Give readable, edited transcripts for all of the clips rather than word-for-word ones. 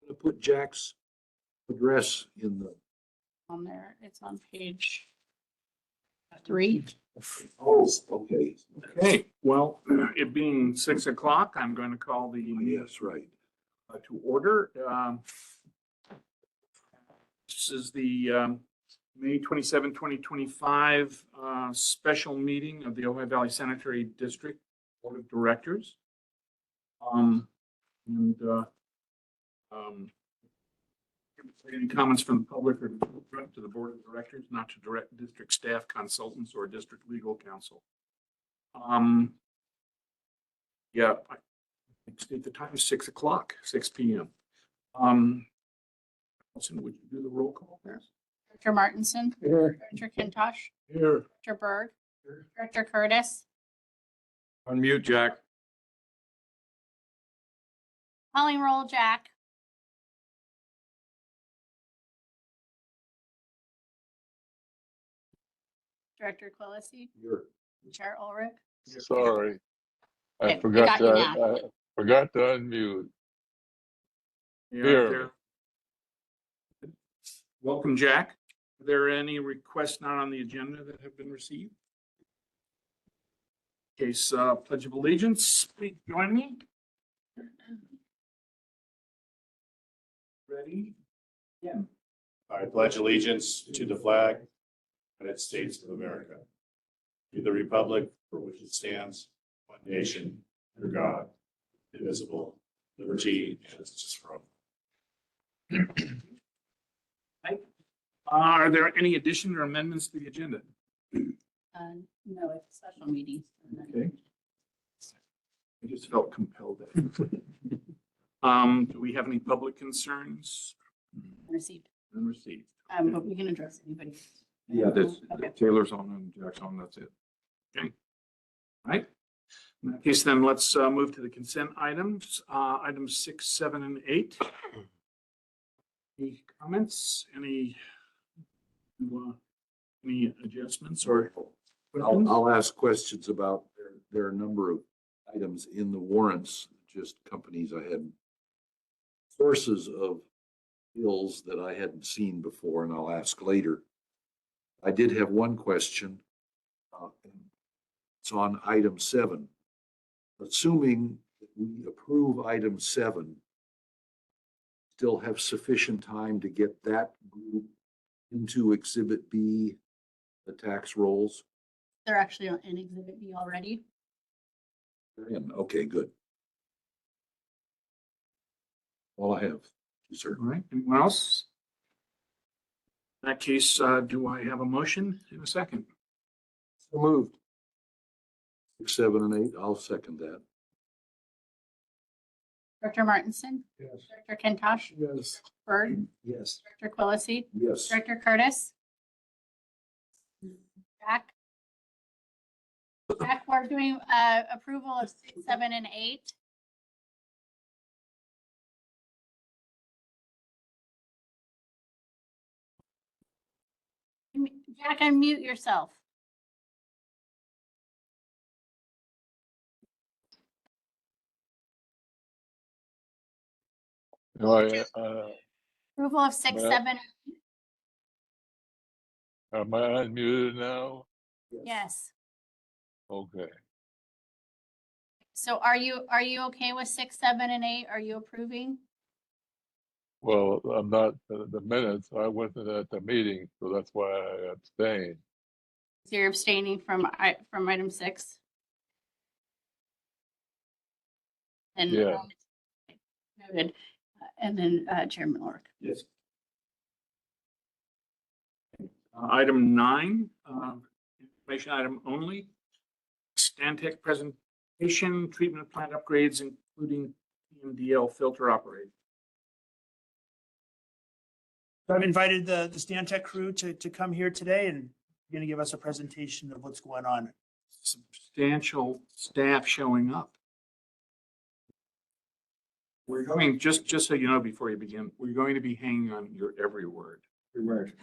to put Jack's address in the. On there, it's on page 3. Oh, okay. Okay, well, it being 6 o'clock, I'm going to call the Yes, right. to order. This is the May 27, 2025 special meeting of the Ojai Valley Sanitary District Board of Directors. Any comments from the public or to the Board of Directors, not to direct district staff, consultants, or district legal counsel. Yeah, I state the time is 6 o'clock, 6 p.m. Wilson, would you do the roll call, please? Director Martinson. Here. Director Kintosh. Here. Director Berg. Director Curtis. Unmute, Jack. Calling roll, Jack. Director Quillisi. Here. Chair Ulrich. Sorry, Okay, I forgot got you to, now. I forgot to unmute. Yeah, Here. there. Welcome, Jack. Are there any requests not on the agenda that have been received? Case Pledge of Allegiance, please join me. Ready? Yeah. I pledge allegiance to the flag of the United States of America, to the republic for which it stands, one nation, under God, indivisible, liberty and justice for all. Are there any additions or amendments to the agenda? No, it's a special meeting. Okay. I just felt compelled. Do we have any public concerns? Received. Unreceived. But we can address anybody. Yeah, that's Okay. Taylor's on and Jack's on, that's it. Okay. All right. In that case, then let's move to the consent items, items 6, 7, and 8. Any comments? Any adjustments or? I'll ask questions about there are a number of items in the warrants, just companies I hadn't, sources of bills that I hadn't seen before, and I'll ask later. I did have one question. It's on item 7. Assuming that we approve item 7, still have sufficient time to get that group into Exhibit B, the tax rolls? They're actually in Exhibit B already. They're in. Okay, good. All I have, sir. All right, anyone else? In that case, do I have a motion in a second? So moved. 6, 7, and 8, I'll second that. Director Martinson. Yes. Director Kintosh. Yes. Berg. Yes. Director Quillisi. Yes. Director Curtis. Jack. Jack, we're doing approval of 6, 7, and 8. Jack, unmute yourself. No, Approval of 6, Well- 7. am I unmuted now? Yes. Okay, So are you okay with 6, 7, and 8? Are you approving? well, I'm not, the minutes, I wasn't at the meeting, so that's why I abstained. So you're abstaining from item 6? And Yeah. noted. And then Chairman Ulrich. Yes. Item 9, information item only. Stantec presentation, treatment plant upgrades, including PMDL filter operating. So I've invited the Stantec crew to come here today and going to give us a presentation of what's going on. Substantial staff showing up. We're going, just so you know, before you begin, we're going to be hanging on your every word. We're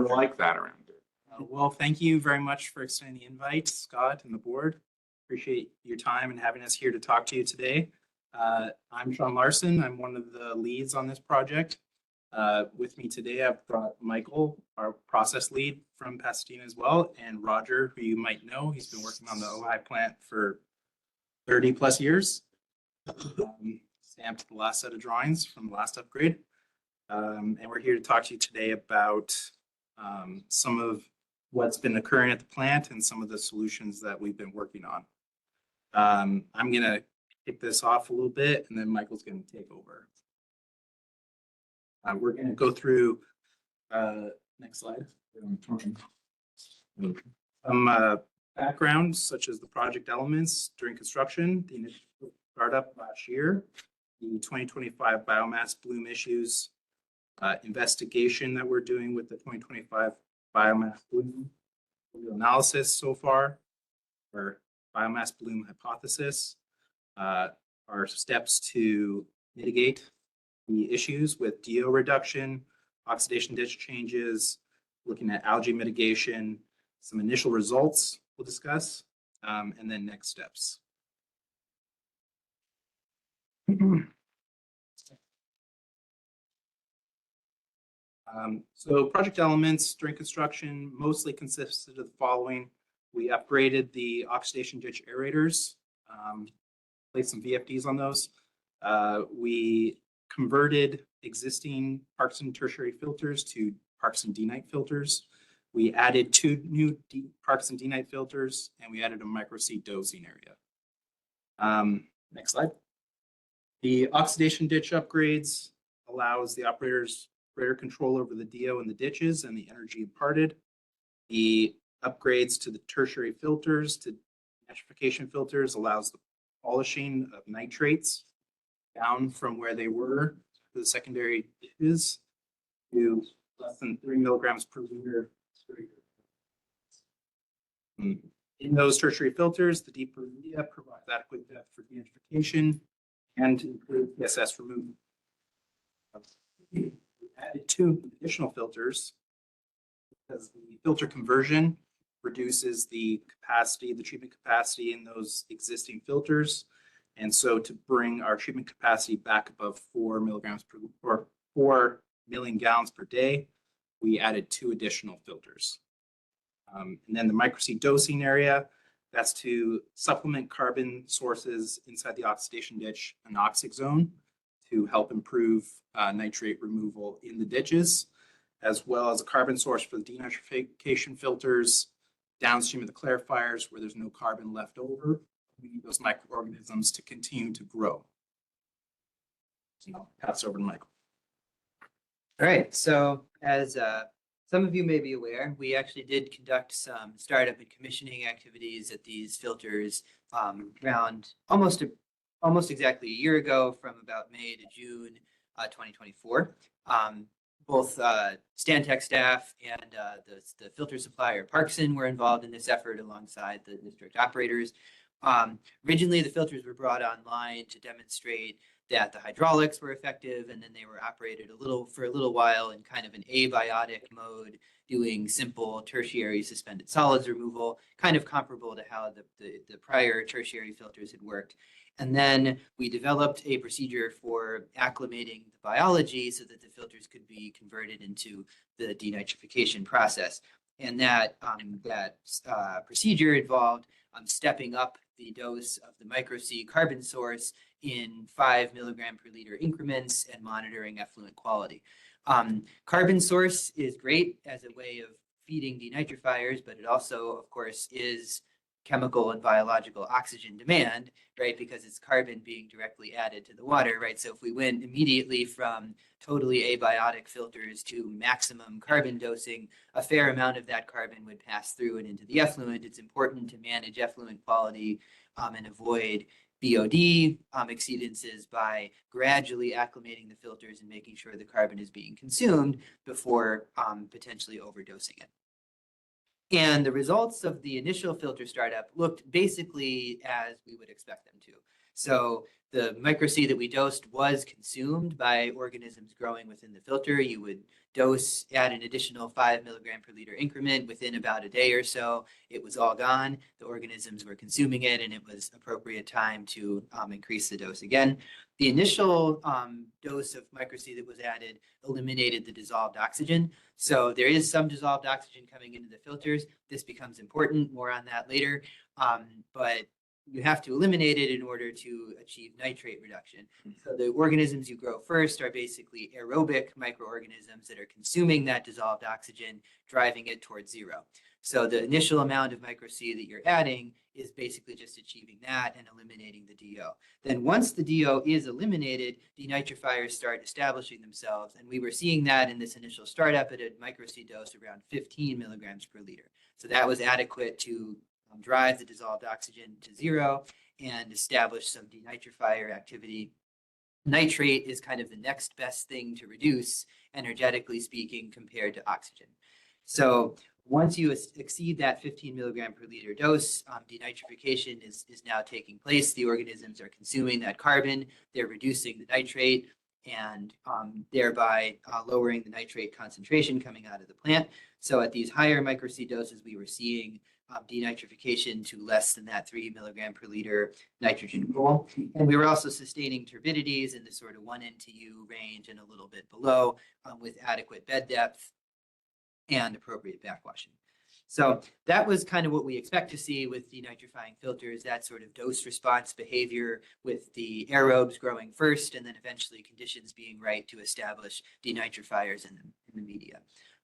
like that around here. Well, thank you very much for extending the invite, Scott and the board. Appreciate your time and having us here to talk to you today. I'm Sean Larson. I'm one of the leads on this project. With me today, I've brought Michael, our process lead from Pasadena as well, and Roger, who you might know. He's been working on the OI plant for 30 plus years. Stamped the last set of drawings from the last upgrade. And we're here to talk to you today about some of what's been occurring at the plant and some of the solutions that we've been working on. I'm going to kick this off a little bit, and then Michael's going to take over. We're going to go through, next slide. Some background, such as the project elements during construction, the initial startup last year, the 2025 biomass bloom issues, investigation that we're doing with the 2025 biomass bloom analysis so far, or biomass bloom hypothesis, our steps to mitigate the issues with DO reduction, oxidation ditch changes, looking at algae mitigation, some initial results we'll discuss, and then next steps. So project elements during construction mostly consisted of the following. We upgraded the oxidation ditch aerators, placed some VFDs on those. We converted existing Parkson tertiary filters to Parkson D-Night filters. We added 2 new Parkson D-Night filters, and we added a micro-C dosing area. Next slide. The oxidation ditch upgrades allows the operators greater control over the DO in the ditches and the energy imparted. The upgrades to the tertiary filters to nitrification filters allows the polishing of nitrates down from where they were to the secondary ditches to less than 3 milligrams per liter. In those tertiary filters, the deeper media provides adequate depth for denitrification and improved PSS removal. We added 2 additional filters because the filter conversion reduces the capacity, the treatment capacity in those existing filters. And so to bring our treatment capacity back above 4 milligrams per, or 4 million gallons per day, we added 2 additional filters. And then the micro-C dosing area, that's to supplement carbon sources inside the oxidation ditch anoxic zone to help improve nitrate removal in the ditches, as well as a carbon source for the denitrification filters downstream of the clarifiers where there's no carbon left over. We need those microorganisms to continue to grow. So I'll pass over to Michael. All right, so as some of you may be aware, we actually did conduct some startup and commissioning activities at these filters around almost exactly a year ago, from about May to June 2024. Both Stantec staff and the filter supplier Parkson were involved in this effort alongside the district operators. Originally, the filters were brought online to demonstrate that the hydraulics were effective, and then they were operated for a little while in kind of an abiotic mode, doing simple tertiary suspended solids removal, kind of comparable to how the prior tertiary filters had worked. And then we developed a procedure for acclimating the biology so that the filters could be converted into the denitrification process. And that procedure involved stepping up the dose of the micro-C carbon source in 5 milligram per liter increments and monitoring effluent quality. Carbon source is great as a way of feeding denitrifiers, but it also, of course, is chemical and biological oxygen demand, right? Because it's carbon being directly added to the water, right? So if we went immediately from totally abiotic filters to maximum carbon dosing, a fair amount of that carbon would pass through and into the effluent. It's important to manage effluent quality and avoid BOD exceedances by gradually acclimating the filters and making sure the carbon is being consumed before potentially overdosing it. And the results of the initial filter startup looked basically as we would expect them to. So the micro C that we dosed was consumed by organisms growing within the filter. You would dose at an additional 5 milligram per liter increment within about a day or so. It was all gone. The organisms were consuming it, and it was appropriate time to increase the dose again. The initial dose of micro C that was added eliminated the dissolved oxygen. So there is some dissolved oxygen coming into the filters. This becomes important, more on that later. But you have to eliminate it in order to achieve nitrate reduction. So the organisms you grow first are basically aerobic microorganisms that are consuming that dissolved oxygen, driving it towards zero. So the initial amount of micro C that you're adding is basically just achieving that and eliminating the DO. Then once the DO is eliminated, denitrifiers start establishing themselves. And we were seeing that in this initial startup at a micro C dose around 15 milligrams per liter. So that was adequate to drive the dissolved oxygen to zero and establish some denitrifier activity. Nitrate is kind of the next best thing to reduce, energetically speaking, compared to oxygen. So once you exceed that 15 milligram per liter dose, denitrification is now taking place. The organisms are consuming that carbon, they're reducing the nitrate, and thereby lowering the nitrate concentration coming out of the plant. So at these higher micro C doses, we were seeing denitrification to less than that 3 milligram per liter nitrogen goal. And we were also sustaining turbidities in the sort of 1 NTU range and a little bit below with adequate bed depth and appropriate backwashing. So that was kind of what we expect to see with denitrifying filters, that sort of dose response behavior with the aerobes growing first and then eventually conditions being right to establish denitrifiers in the media.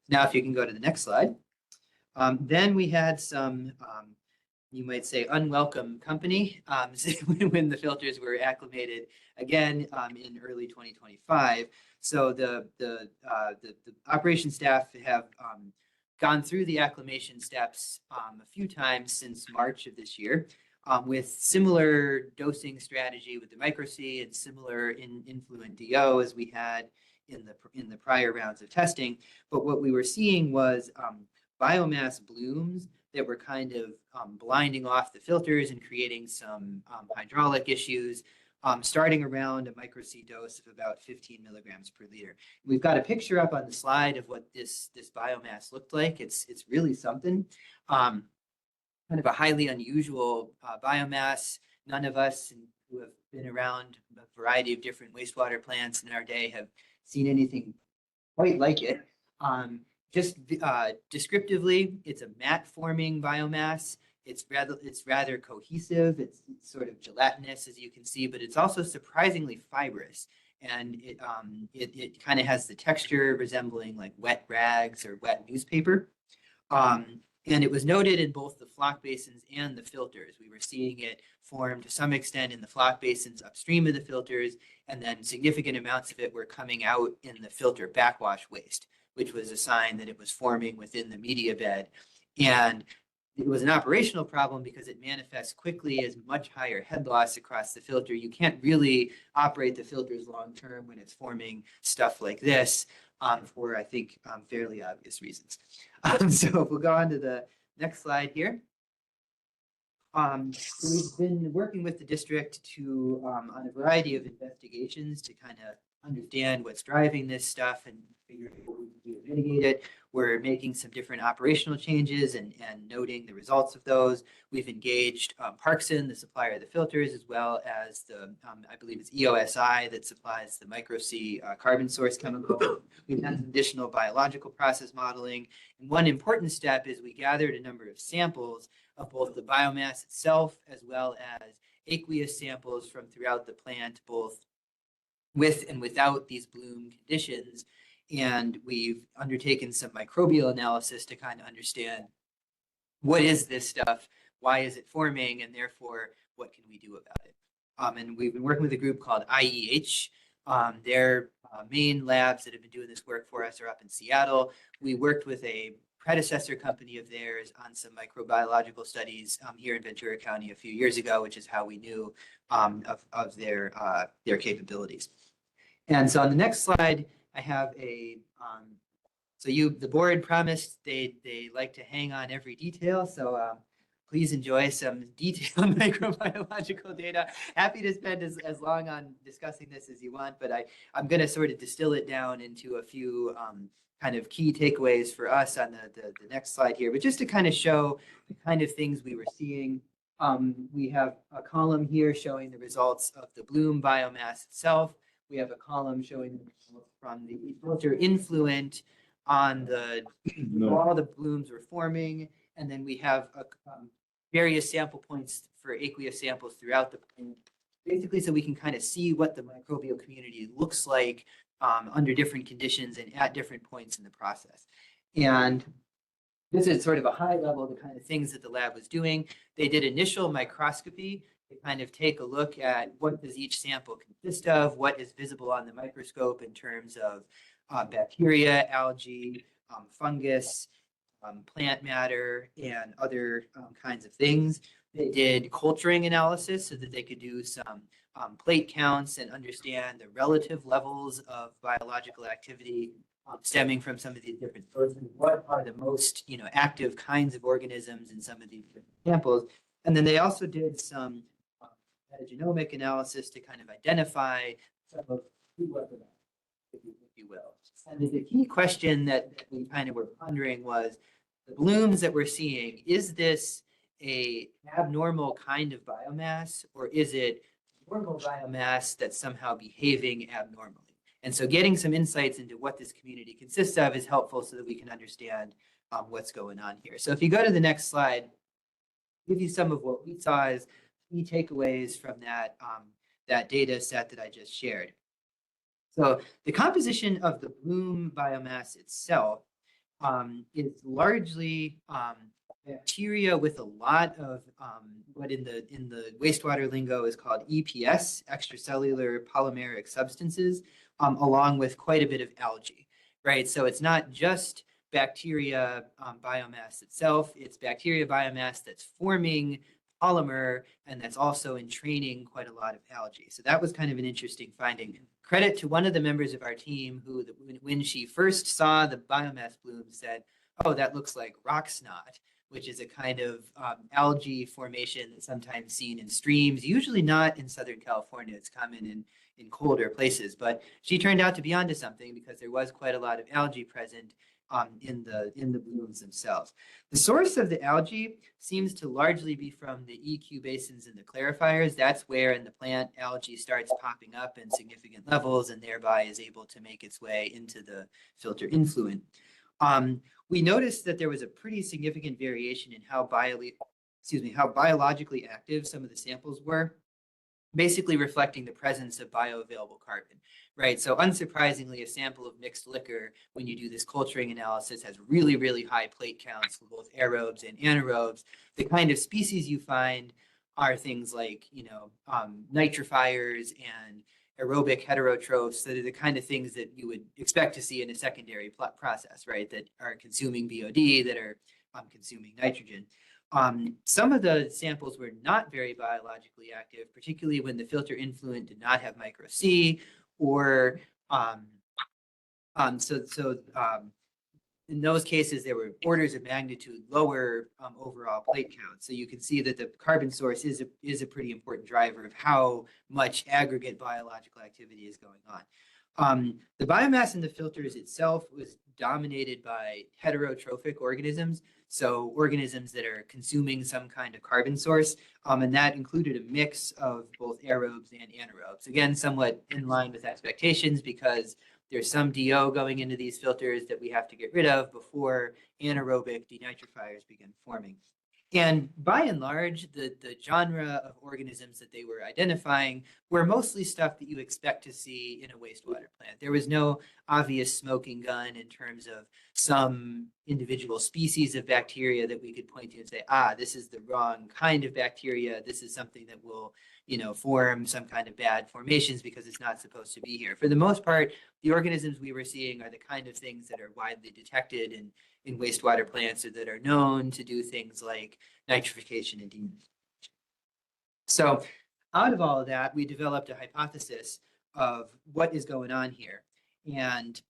Now, if you can go to the next slide. Then we had some, you might say, unwelcome company when the filters were acclimated again in early 2025. So the operations staff have gone through the acclimation steps a few times since March of this year with similar dosing strategy with the micro C and similar influent DO as we had in the prior rounds of testing. But what we were seeing was biomass blooms that were kind of blinding off the filters and creating some hydraulic issues, starting around a micro C dose of about 15 milligrams per liter. We've got a picture up on the slide of what this biomass looked like. It's really something, kind of a highly unusual biomass. None of us who have been around a variety of different wastewater plants in our day have seen anything quite like it. Just descriptively, it's a mat forming biomass. It's rather cohesive. It's sort of gelatinous, as you can see, but it's also surprisingly fibrous. And it kind of has the texture resembling like wet rags or wet newspaper. And it was noted in both the floc basins and the filters. We were seeing it form to some extent in the floc basins upstream of the filters, and then significant amounts of it were coming out in the filter backwash waste, which was a sign that it was forming within the media bed. And it was an operational problem because it manifests quickly as much higher head loss across the filter. You can't really operate the filters long term when it's forming stuff like this for, I think, fairly obvious reasons. So if we'll go on to the next slide here. So we've been working with the district to on a variety of investigations to kind of understand what's driving this stuff and figure out what we can do to mitigate it. We're making some different operational changes and noting the results of those. We've engaged Parkson, the supplier of the filters, as well as the, I believe it's EOSI that supplies the micro C carbon source chemical. We've done some additional biological process modeling. And one important step is we gathered a number of samples of both the biomass itself as well as aqueous samples from throughout the plant, both with and without these bloom conditions. And we've undertaken some microbial analysis to kind of understand what is this stuff, why is it forming, and therefore what can we do about it. And we've been working with a group called IEH. Their main labs that have been doing this work for us are up in Seattle. We worked with a predecessor company of theirs on some microbiological studies here in Ventura County a few years ago, which is how we knew of their capabilities. And so on the next slide, I have a, so the board promised they like to hang on every detail. So please enjoy some detailed microbiological data. Happy to spend as long on discussing this as you want, but I'm going to sort of distill it down into a few kind of key takeaways for us on the next slide here. But just to kind of show the kind of things we were seeing, we have a column here showing the results of the bloom biomass itself. We have a column showing the results from the filter influent on the all the blooms were forming. And then we have various sample points for aqueous samples throughout the plant, basically so we can kind of see what the microbial community looks like under different conditions and at different points in the process. And this is sort of a high level, the kind of things that the lab was doing. They did initial microscopy to kind of take a look at what does each sample consist of, what is visible on the microscope in terms of bacteria, algae, fungus, plant matter, and other kinds of things. They did culturing analysis so that they could do some plate counts and understand the relative levels of biological activity stemming from some of these different sources. What are the most, active kinds of organisms in some of these different samples? And then they also did some metagenomic analysis to kind of identify some of if you will. And the key question that we kind of were pondering was the blooms that we're seeing, is this a abnormal kind of biomass, or is it normal biomass that's somehow behaving abnormally? And so getting some insights into what this community consists of is helpful so that we can understand what's going on here. So if you go to the next slide, I'll give you some of what we saw as key takeaways from that data set that I just shared. So the composition of the bloom biomass itself is largely bacteria with a lot of what in the wastewater lingo is called EPS, extracellular polymeric substances, along with quite a bit of algae, right? So it's not just bacteria biomass itself, it's bacteria biomass that's forming polymer and that's also entraining quite a lot of algae. So that was kind of an interesting finding. Credit to one of the members of our team who, when she first saw the biomass bloom, said, "Oh, that looks like rock snot," which is a kind of algae formation that's sometimes seen in streams, usually not in Southern California. It's common in colder places, but she turned out to be onto something because there was quite a lot of algae present in the blooms themselves. The source of the algae seems to largely be from the EQ basins and the clarifiers. That's where in the plant algae starts popping up in significant levels and thereby is able to make its way into the filter influent. We noticed that there was a pretty significant variation in how biologically active some of the samples were, basically reflecting the presence of bioavailable carbon, right? So unsurprisingly, a sample of mixed liquor, when you do this culturing analysis, has really, really high plate counts for both aerobes and anaerobes. The kind of species you find are things like, nitrifiers and aerobic heterotrophs that are the kind of things that you would expect to see in a secondary process, right? That are consuming BOD, that are consuming nitrogen. Some of the samples were not very biologically active, particularly when the filter influent did not have micro C, or in those cases, there were orders of magnitude lower overall plate count. So you can see that the carbon source is a pretty important driver of how much aggregate biological activity is going on. The biomass in the filters itself was dominated by heterotrophic organisms, so organisms that are consuming some kind of carbon source, and that included a mix of both aerobes and anaerobes. Again, somewhat in line with expectations because there's some DO going into these filters that we have to get rid of before anaerobic denitrifiers begin forming. And by and large, the genre of organisms that they were identifying were mostly stuff that you expect to see in a wastewater plant. There was no obvious smoking gun in terms of some individual species of bacteria that we could point to and say, this is the wrong kind of bacteria. This is something that will, form some kind of bad formations because it's not supposed to be here. For the most part, the organisms we were seeing are the kind of things that are widely detected in wastewater plants or that are known to do things like nitrification and denitrification. So out of all of that, we developed a hypothesis of what is going on here. And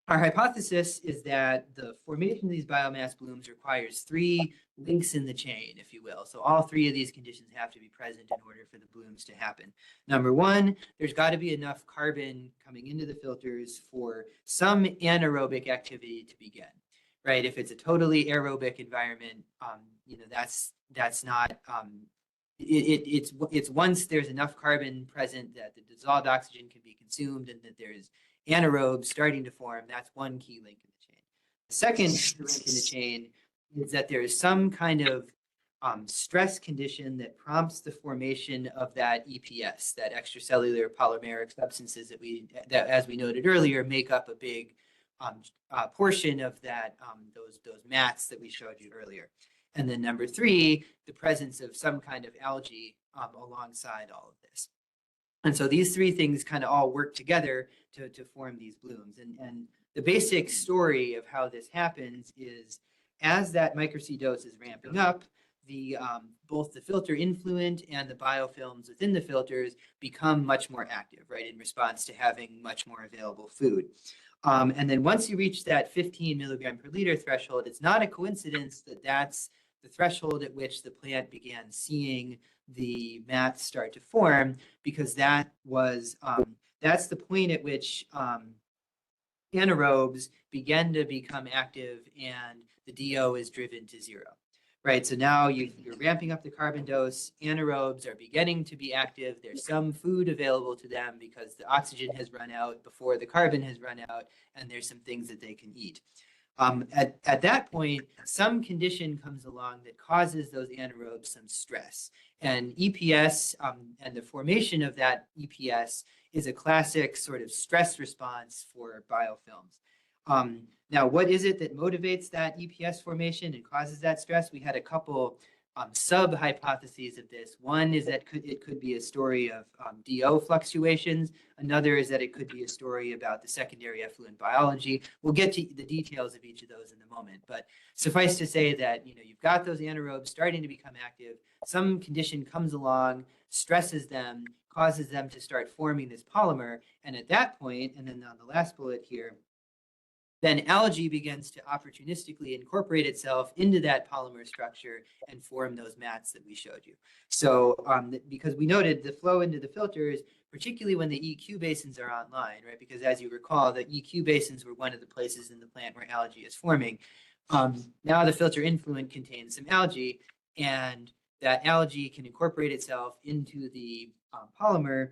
Our hypothesis is that the formation of these biomass blooms requires 3 links in the chain, if you will. So all 3 of these conditions have to be present in order for the blooms to happen. Number 1, there's got to be enough carbon coming into the filters for some anaerobic activity to begin, right? If it's a totally aerobic environment, that's not, it's once there's enough carbon present that the dissolved oxygen can be consumed and that there's anaerobes starting to form, that's one key link in the chain. The second link in the chain is that there is some kind of stress condition that prompts the formation of that EPS, that extracellular polymeric substances that, as we noted earlier, make up a big portion of that those mats that we showed you earlier. And then number 3, the presence of some kind of algae alongside all of this. And so these 3 things kind of all work together to form these blooms. And the basic story of how this happens is as that microcidose is ramping up, both the filter influent and the biofilms within the filters become much more active, right, in response to having much more available food. And then once you reach that 15 milligram per liter threshold, it's not a coincidence that that's the threshold at which the plant began seeing the mats start to form, because that was that's the point at which anaerobes begin to become active and the DO is driven to 0. Right, so now you're ramping up the carbon dose. Anaerobes are beginning to be active. There's some food available to them because the oxygen has run out before the carbon has run out, and there's some things that they can eat. At that point, some condition comes along that causes those anaerobes some stress. And EPS and the formation of that EPS is a classic sort of stress response for biofilms. Now, what is it that motivates that EPS formation and causes that stress? We had a couple sub-hypotheses of this. One is that it could be a story of DO fluctuations. Another is that it could be a story about the secondary effluent biology. We'll get to the details of each of those in a moment. But suffice to say that you've got those anaerobes starting to become active. Some condition comes along, stresses them, causes them to start forming this polymer. And at that point, and then on the last bullet here, then algae begins to opportunistically incorporate itself into that polymer structure and form those mats that we showed you. So because we noted the flow into the filters, particularly when the EQ basins are online, right? Because as you recall, the EQ basins were one of the places in the plant where algae is forming. Now the filter influent contains some algae, and that algae can incorporate itself into the polymer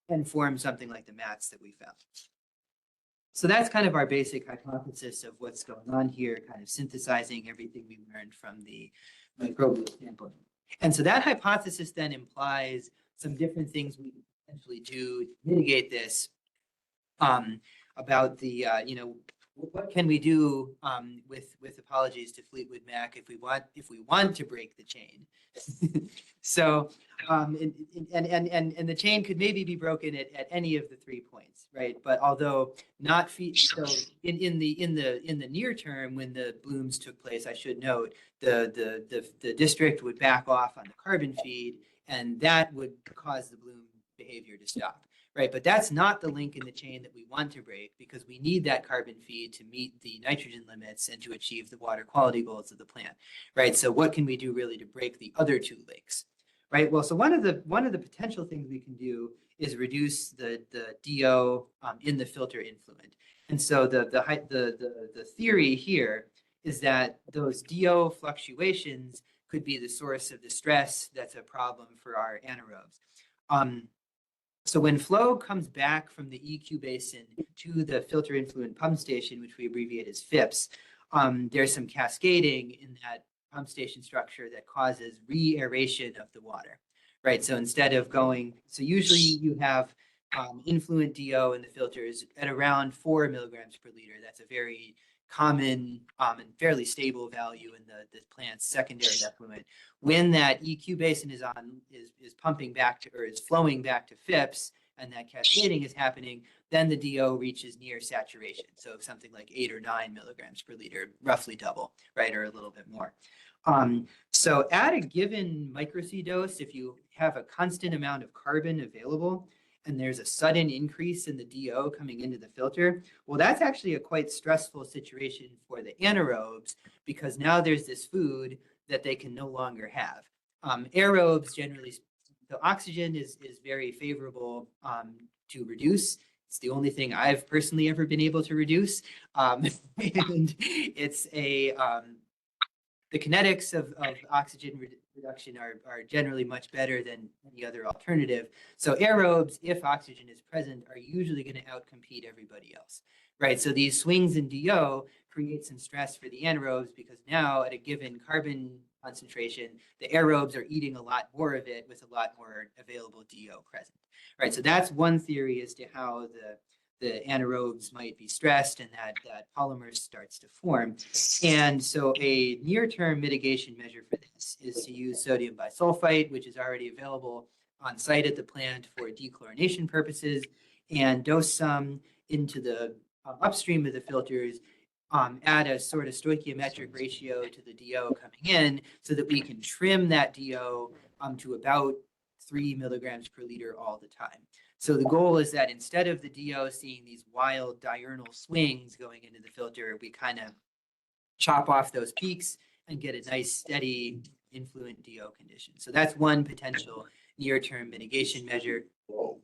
and form something like the mats that we found. So that's kind of our basic hypothesis of what's going on here, kind of synthesizing everything we learned from the microbial standpoint. And so that hypothesis then implies some different things we can potentially do to mitigate this, about the, what can we do with apologies to Fleetwood Mac if we want to break the chain. So and the chain could maybe be broken at any of the 3 points, right? But although not so in the near term, when the blooms took place, I should note the district would back off on the carbon feed, and that would cause the bloom behavior to stop. Right, but that's not the link in the chain that we want to break, because we need that carbon feed to meet the nitrogen limits and to achieve the water quality goals of the plant. Right, so what can we do really to break the other 2 links? Right, well, so one of the potential things we can do is reduce the DO in the filter influent. And so the theory here is that those DO fluctuations could be the source of the stress that's a problem for our anaerobes. So when flow comes back from the EQ basin to the filter influent pump station, which we abbreviate as FIPS, there's some cascading in that pump station structure that causes re-aeration of the water, right? So instead of so usually you have influent DO in the filters at around 4 milligrams per liter. That's a very common and fairly stable value in the plant's secondary effluent. When that EQ basin is pumping back to, or is flowing back to FIPS, and that cascading is happening, then the DO reaches near saturation. So something like 8 or 9 milligrams per liter, roughly double, right? Or a little bit more. So at a given microcidose, if you have a constant amount of carbon available, and there's a sudden increase in the DO coming into the filter, well, that's actually a quite stressful situation for the anaerobes because now there's this food that they can no longer have. Aerobes generally, the oxygen is very favorable to reduce. It's the only thing I've personally ever been able to reduce. And it's the kinetics of oxygen reduction are generally much better than any other alternative. So aerobes, if oxygen is present, are usually going to outcompete everybody else, right? So these swings in DO create some stress for the anaerobes because now at a given carbon concentration, the aerobes are eating a lot more of it with a lot more available DO present, right? So that's one theory as to how the anaerobes might be stressed and that polymer starts to form. And so a near-term mitigation measure for this is to use sodium bisulfite, which is already available on site at the plant for dechlorination purposes, and dose some into the upstream of the filters, add a sort of stoichiometric ratio to the DO coming in so that we can trim that DO to about 3 milligrams per liter all the time. So the goal is that instead of the DO seeing these wild diurnal swings going into the filter, we kind of chop off those peaks and get a nice steady influent DO condition. So that's one potential near-term mitigation measure. Low.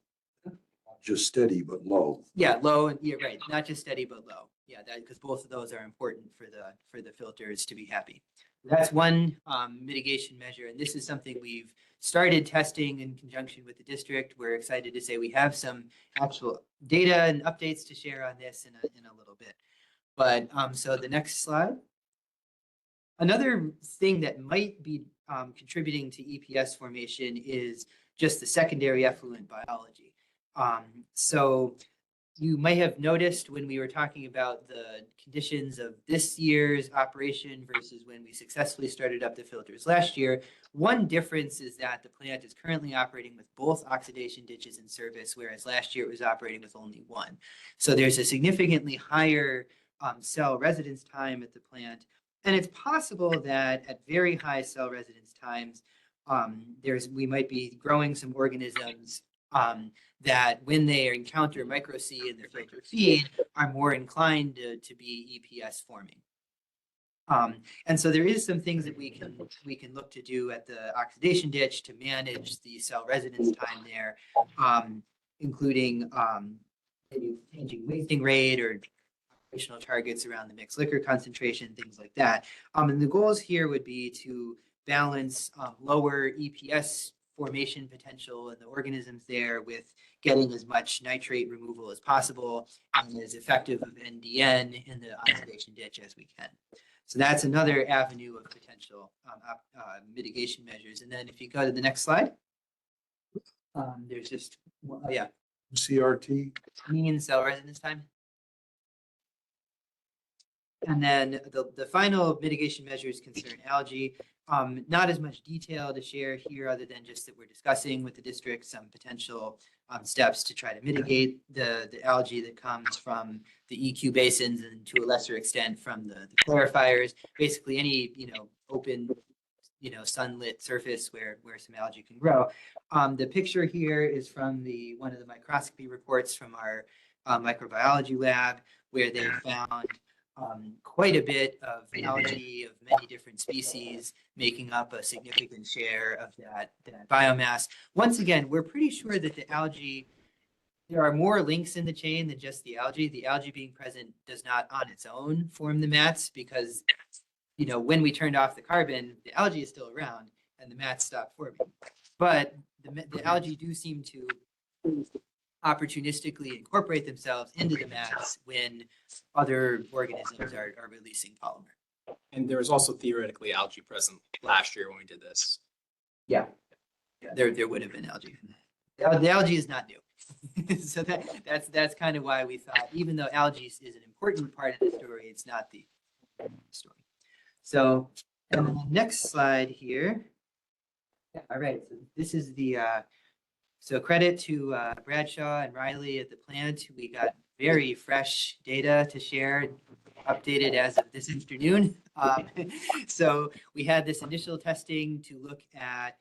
Not just steady, but low. Yeah, low and yeah, right. Not just steady, but low. Yeah, that because both of those are important for the filters to be happy. That's one mitigation measure, and this is something we've started testing in conjunction with the district. We're excited to say we have some actual data and updates to share on this in a little bit. But so the next slide. Another thing that might be contributing to EPS formation is just the secondary effluent biology. So you may have noticed when we were talking about the conditions of this year's operation versus when we successfully started up the filters last year, one difference is that the plant is currently operating with both oxidation ditches in service, whereas last year it was operating with only one. So there's a significantly higher cell residence time at the plant. And it's possible that at very high cell residence times, we might be growing some organisms that when they encounter micro C in their filter feed are more inclined to be EPS forming. And so there is some things that we can look to do at the oxidation ditch to manage the cell residence time there, including maybe changing wasting rate or operational targets around the mixed liquor concentration, things like that. And the goals here would be to balance lower EPS formation potential in the organisms there with getting as much nitrate removal as possible and as effective of NDN in the oxidation ditch as we can. So that's another avenue of potential mitigation measures. And then if you go to the next slide, there's just, yeah. CRT. Mean cell residence time. And then the final mitigation measures concern algae. Not as much detail to share here other than just that we're discussing with the district some potential steps to try to mitigate the algae that comes from the EQ basins and to a lesser extent from the clarifiers. Basically any, open, sunlit surface where some algae can grow. The picture here is from one of the microscopy reports from our microbiology lab where they found quite a bit of algae of many different species making up a significant share of that biomass. Once again, we're pretty sure that the algae, there are more links in the chain than just the algae. The algae being present does not on its own form the mats because, when we turned off the carbon, the algae is still around and the mats stopped forming. But the algae do seem to opportunistically incorporate themselves into the mats when other organisms are releasing polymer. And there was also theoretically algae present last year when we did this. Yeah, there would have been algae. The algae is not new. So that's kind of why we thought, even though algae is an important part of the story, it's not the story. So, and then the next slide here. Yeah, all right, so this is so credit to Bradshaw and Riley at the plant. We got very fresh data to share, updated as of this afternoon. So we had this initial testing to look at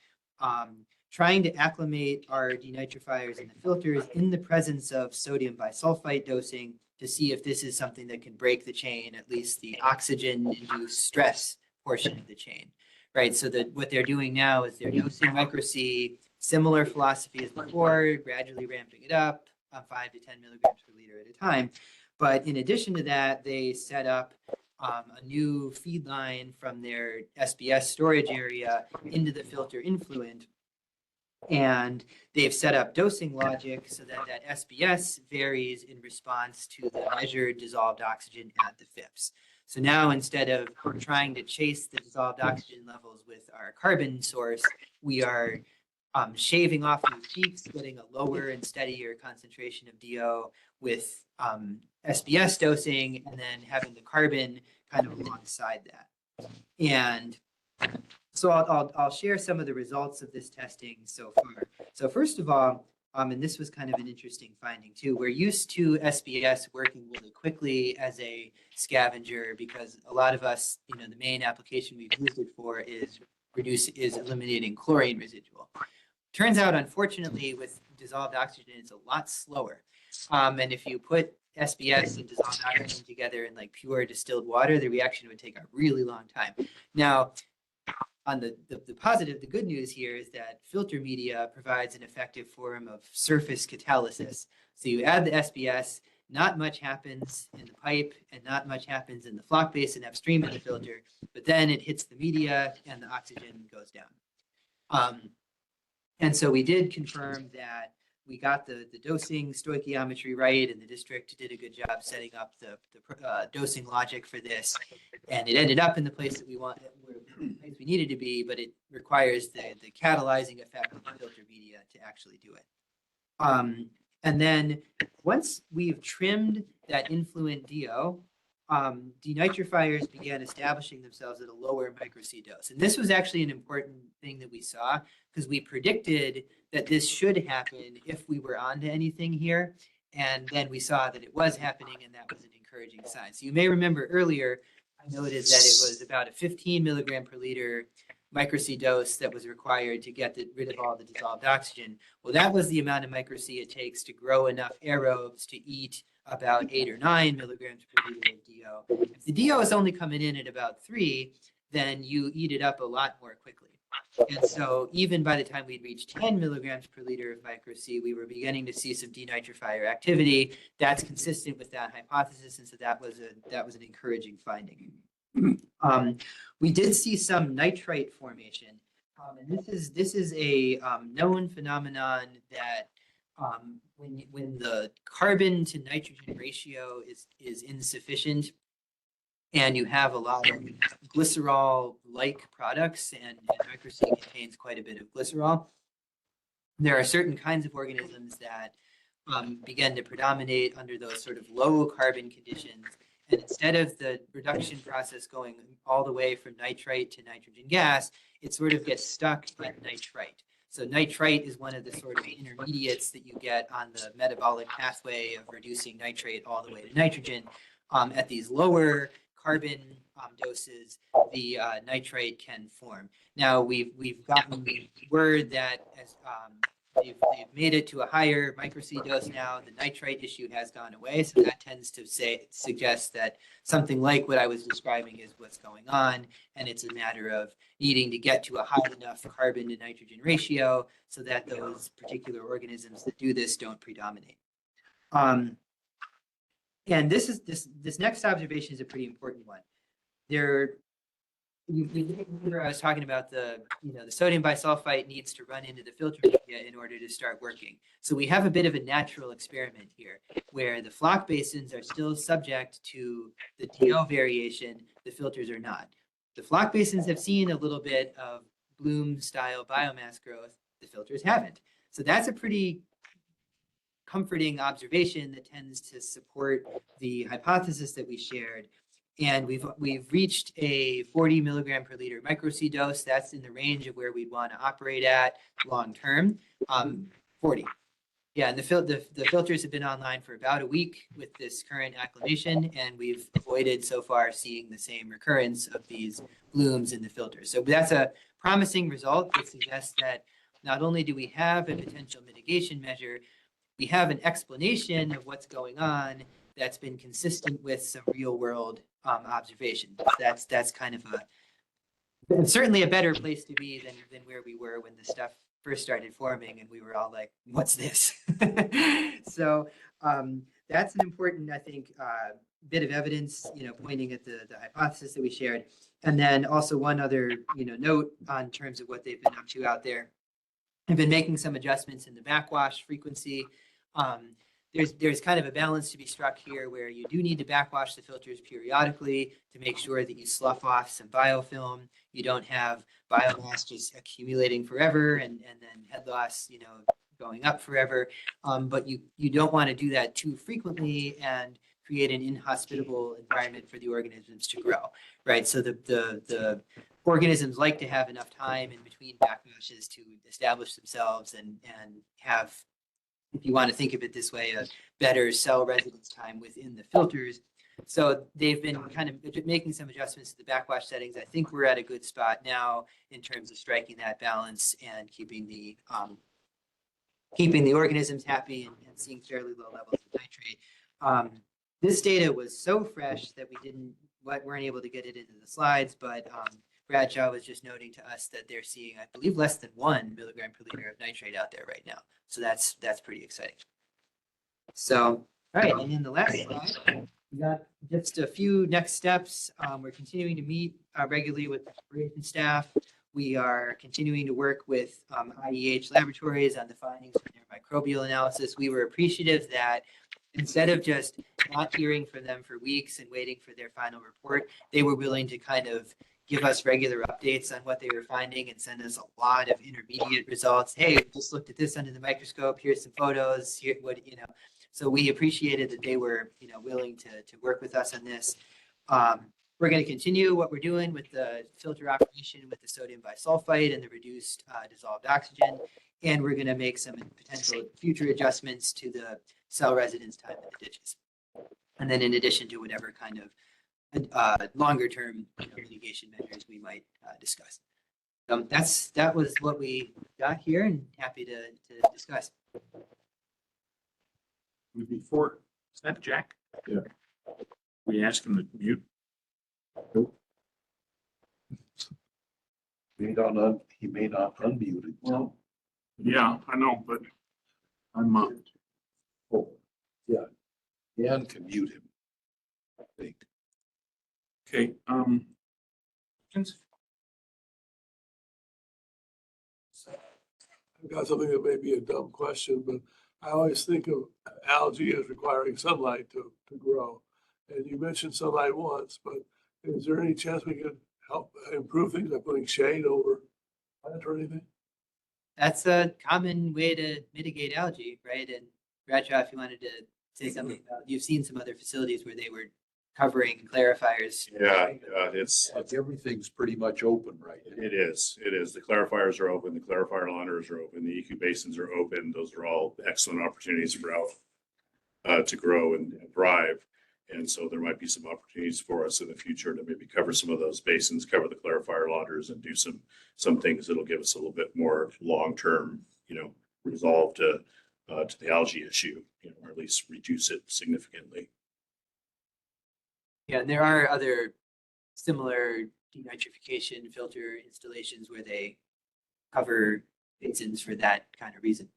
trying to acclimate our denitrifiers in the filters in the presence of sodium bisulfite dosing to see if this is something that can break the chain, at least the oxygen-induced stress portion of the chain, right? So that what they're doing now is they're dosing micro C, similar philosophy as before, gradually ramping it up 5 to 10 milligrams per liter at a time. But in addition to that, they set up a new feed line from their SBS storage area into the filter influent. And they've set up dosing logic so that that SBS varies in response to the measured dissolved oxygen at the FIPS. So now instead of trying to chase the dissolved oxygen levels with our carbon source, we are shaving off those peaks, getting a lower and steadier concentration of DO with SBS dosing, and then having the carbon kind of alongside that. And so I'll share some of the results of this testing so far. So first of all, and this was kind of an interesting finding too, we're used to SBS working really quickly as a scavenger because a lot of us, the main application we've used it for is eliminating chlorine residual. Turns out, unfortunately, with dissolved oxygen, it's a lot slower. And if you put SBS and dissolved oxygen together in like pure distilled water, the reaction would take a really long time. Now, on the positive, the good news here is that filter media provides an effective form of surface catalysis. So you add the SBS, not much happens in the pipe and not much happens in the floc basin upstream of the filter, but then it hits the media and the oxygen goes down. And so we did confirm that we got the dosing stoichiometry right, and the district did a good job setting up the dosing logic for this. And it ended up in the place that we needed to be, but it requires the catalyzing effect of the filter media to actually do it. And then once we've trimmed that influent DO, denitrifiers began establishing themselves at a lower micro C dose. And this was actually an important thing that we saw because we predicted that this should happen if we were onto anything here. And then we saw that it was happening, and that was an encouraging sign. So you may remember earlier, I noted that it was about a 15 milligram per liter micro C dose that was required to get rid of all the dissolved oxygen. Well, that was the amount of micro C it takes to grow enough aerobes to eat about 8 or 9 milligrams per liter of DO. If the DO is only coming in at about 3, then you eat it up a lot more quickly. And so even by the time we'd reached 10 milligrams per liter of micro C, we were beginning to see some denitrifier activity. That's consistent with that hypothesis, and so that was an encouraging finding. We did see some nitrite formation, and this is a known phenomenon that when the carbon to nitrogen ratio is insufficient, and you have a lot of glycerol-like products, and micro C contains quite a bit of glycerol, there are certain kinds of organisms that begin to predominate under those sort of low carbon conditions. And instead of the reduction process going all the way from nitrite to nitrogen gas, it sort of gets stuck at nitrite. So nitrite is one of the sort of intermediates that you get on the metabolic pathway of reducing nitrate all the way to nitrogen. At these lower carbon doses, the nitrite can form. Now we've gotten word that as they've made it to a higher micro C dose now, the nitrite issue has gone away. So that tends to suggest that something like what I was describing is what's going on, and it's a matter of needing to get to a high enough carbon to nitrogen ratio so that those particular organisms that do this don't predominate. And this next observation is a pretty important one. You remember I was talking about the sodium bisulfite needs to run into the filter media in order to start working. So we have a bit of a natural experiment here where the floc basins are still subject to the DO variation, the filters are not. The floc basins have seen a little bit of bloom style biomass growth, the filters haven't. So that's a pretty comforting observation that tends to support the hypothesis that we shared. And we've reached a 40 milligram per liter micro C dose. That's in the range of where we'd want to operate at long term. 40. Yeah, and the filters have been online for about a week with this current acclimation, and we've avoided so far seeing the same recurrence of these blooms in the filters. So that's a promising result that suggests that not only do we have a potential mitigation measure, we have an explanation of what's going on that's been consistent with some real world observation. That's kind of certainly a better place to be than where we were when the stuff first started forming and we were all like, what's this? So that's an important, I think, bit of evidence, pointing at the hypothesis that we shared. And then also one other, note on terms of what they've been up to out there. I've been making some adjustments in the backwash frequency. There's kind of a balance to be struck here where you do need to backwash the filters periodically to make sure that you slough off some biofilm. You don't have biomass just accumulating forever and then head loss, going up forever. But you don't want to do that too frequently and create an inhospitable environment for the organisms to grow, right? So the organisms like to have enough time in between backwashes to establish themselves and have, if you want to think of it this way, a better cell residence time within the filters. So they've been kind of making some adjustments to the backwash settings. I think we're at a good spot now in terms of striking that balance and keeping the organisms happy and seeing fairly low levels of nitrate. This data was so fresh that weren't able to get it into the slides, but Bradshaw was just noting to us that they're seeing, I believe, less than 1 milligram per liter of nitrate out there right now. So that's pretty exciting. So, all right, and then the last slide, we got just a few next steps. We're continuing to meet regularly with the operation staff. We are continuing to work with IEH laboratories on the findings from their microbial analysis. We were appreciative that instead of just not hearing from them for weeks and waiting for their final report, they were willing to kind of give us regular updates on what they were finding and send us a lot of intermediate results. Hey, just looked at this under the microscope. Here's some photos. Here, So we appreciated that they were, willing to work with us on this. We're going to continue what we're doing with the filter operation with the sodium bisulfite and the reduced dissolved oxygen. And we're going to make some potential future adjustments to the cell residence time in the ditches. And then in addition to whatever kind of longer term mitigation measures we might discuss. That was what we got here and happy to discuss. Before, is that Jack? Yeah. We asked him to mute. He may not unmute it. Well, yeah, I know, but I'm Oh, yeah. Dan can mute him, I think. okay. I've got something that may be a dumb question, but I always think of algae as requiring sunlight to grow. And you mentioned sunlight once, but is there any chance we could help improve things by putting shade over plant or anything? That's a common way to mitigate algae, right? And Bradshaw, if you wanted to say something about, you've seen some other facilities where they were covering clarifiers. Yeah, it's, Everything's pretty much open right now. it is. The clarifiers are open, the clarifier launderers are open, the EQ basins are open. Those are all excellent opportunities for alpha to grow and thrive. And so there might be some opportunities for us in the future to maybe cover some of those basins, cover the clarifier launderers and do some things that'll give us a little bit more long-term, resolve to the algae issue, or at least reduce it significantly. Yeah, and there are other similar denitrification filter installations where they cover basins for that kind of reason.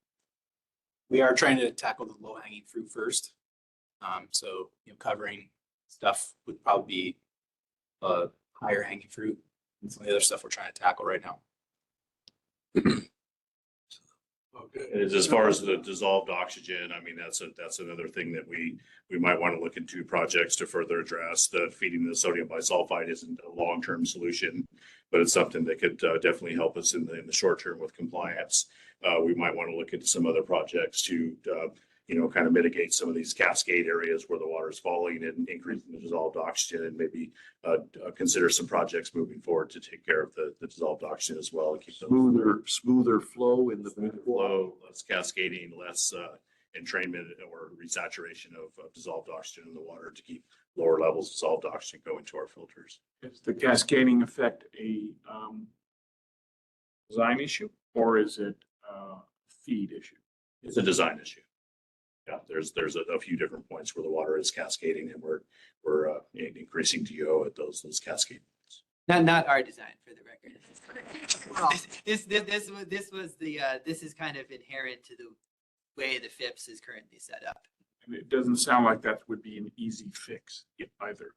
We are trying to tackle the low hanging fruit first. So, covering stuff would probably be higher hanging fruit and some of the other stuff we're trying to tackle right now. Okay. As far as the dissolved oxygen, I mean, that's another thing that we might want to look into projects to further address. The feeding the sodium bisulfite isn't a long-term solution, but it's something that could definitely help us in the short term with compliance. We might want to look into some other projects to kind of mitigate some of these cascade areas where the water is falling and increasing the dissolved oxygen, and maybe consider some projects moving forward to take care of the dissolved oxygen as well and keep Smoother flow in the flow, less cascading, less entrainment or resaturation of dissolved oxygen in the water to keep lower levels of dissolved oxygen going to our filters. Is the cascading effect a design issue, or is it feed issue? It's a design issue. Yeah, there's a few different points where the water is cascading and we're increasing DO at those cascade points. Not our design, for the record. This is kind of inherent to the way the FIPS is currently set up. And it doesn't sound like that would be an easy fix either.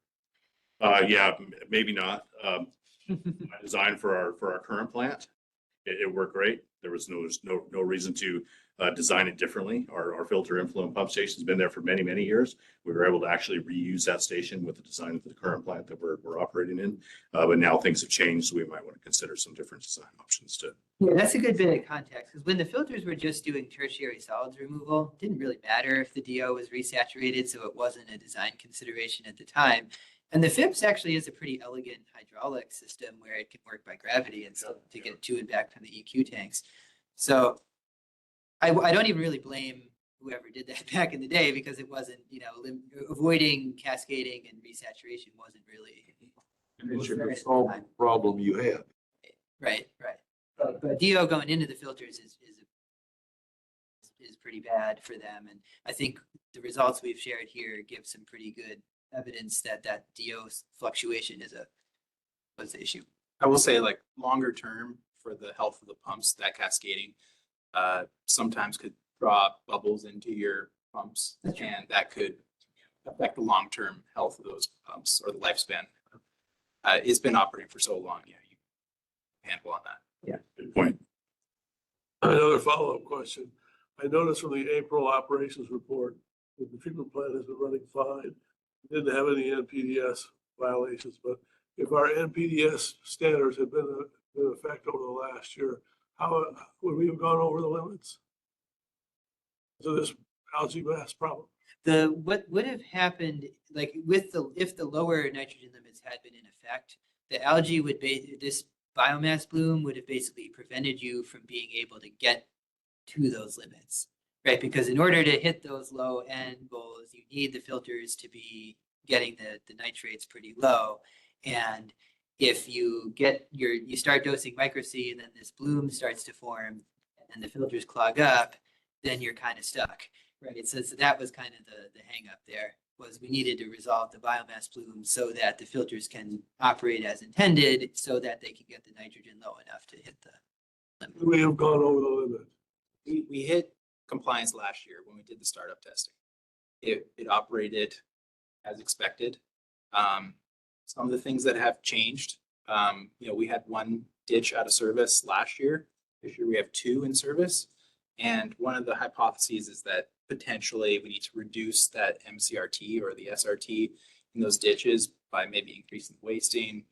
Yeah, maybe not. My design for our current plant, it worked great. There was no reason to design it differently. Our filter influent pump station's been there for many years. We were able to actually reuse that station with the design of the current plant that we're operating in. But now things have changed, so we might want to consider some different design options too. Yeah, that's a good bit of context, because when the filters were just doing tertiary solids removal, it didn't really matter if the DO was resaturated, so it wasn't a design consideration at the time. And the FIPS actually is a pretty elegant hydraulic system where it can work by gravity and so to get to and back from the EQ tanks. So I don't even really blame whoever did that back in the day, because it wasn't, avoiding cascading and resaturation wasn't really. And it should have solved the problem you had. Right. But DO going into the filters is pretty bad for them. And I think the results we've shared here give some pretty good evidence that DO fluctuation was the issue. I will say, like, longer term for the health of the pumps, that cascading sometimes could draw bubbles into your pumps, and that could affect the long-term health of those pumps or the lifespan. It's been operating for so long, yeah, you handle on that. Good point. Another follow-up question. I noticed from the April operations report that the treatment plant has been running fine. It didn't have any NPDS violations, but if our NPDS standards had been in effect over the last year, how would we have gone over the limits? So this algae mass problem. What would have happened, like if the lower nitrogen limits had been in effect, the algae this biomass bloom would have basically prevented you from being able to get to those limits, right? Because in order to hit those low end goals, you need the filters to be getting the nitrates pretty low. And if you start dosing micro C and then this bloom starts to form and the filters clog up, then you're kind of stuck, right? So that was kind of the hang up there, was we needed to resolve the biomass bloom so that the filters can operate as intended, so that they can get the nitrogen low enough to hit the limit. We have gone over the limit. We hit compliance last year when we did the startup testing. It operated as expected. Some of the things that have changed, we had one ditch out of service last year. This year we have two in service. And one of the hypotheses is that potentially we need to reduce that MCRT or the SRT in those ditches by maybe increasing the wasting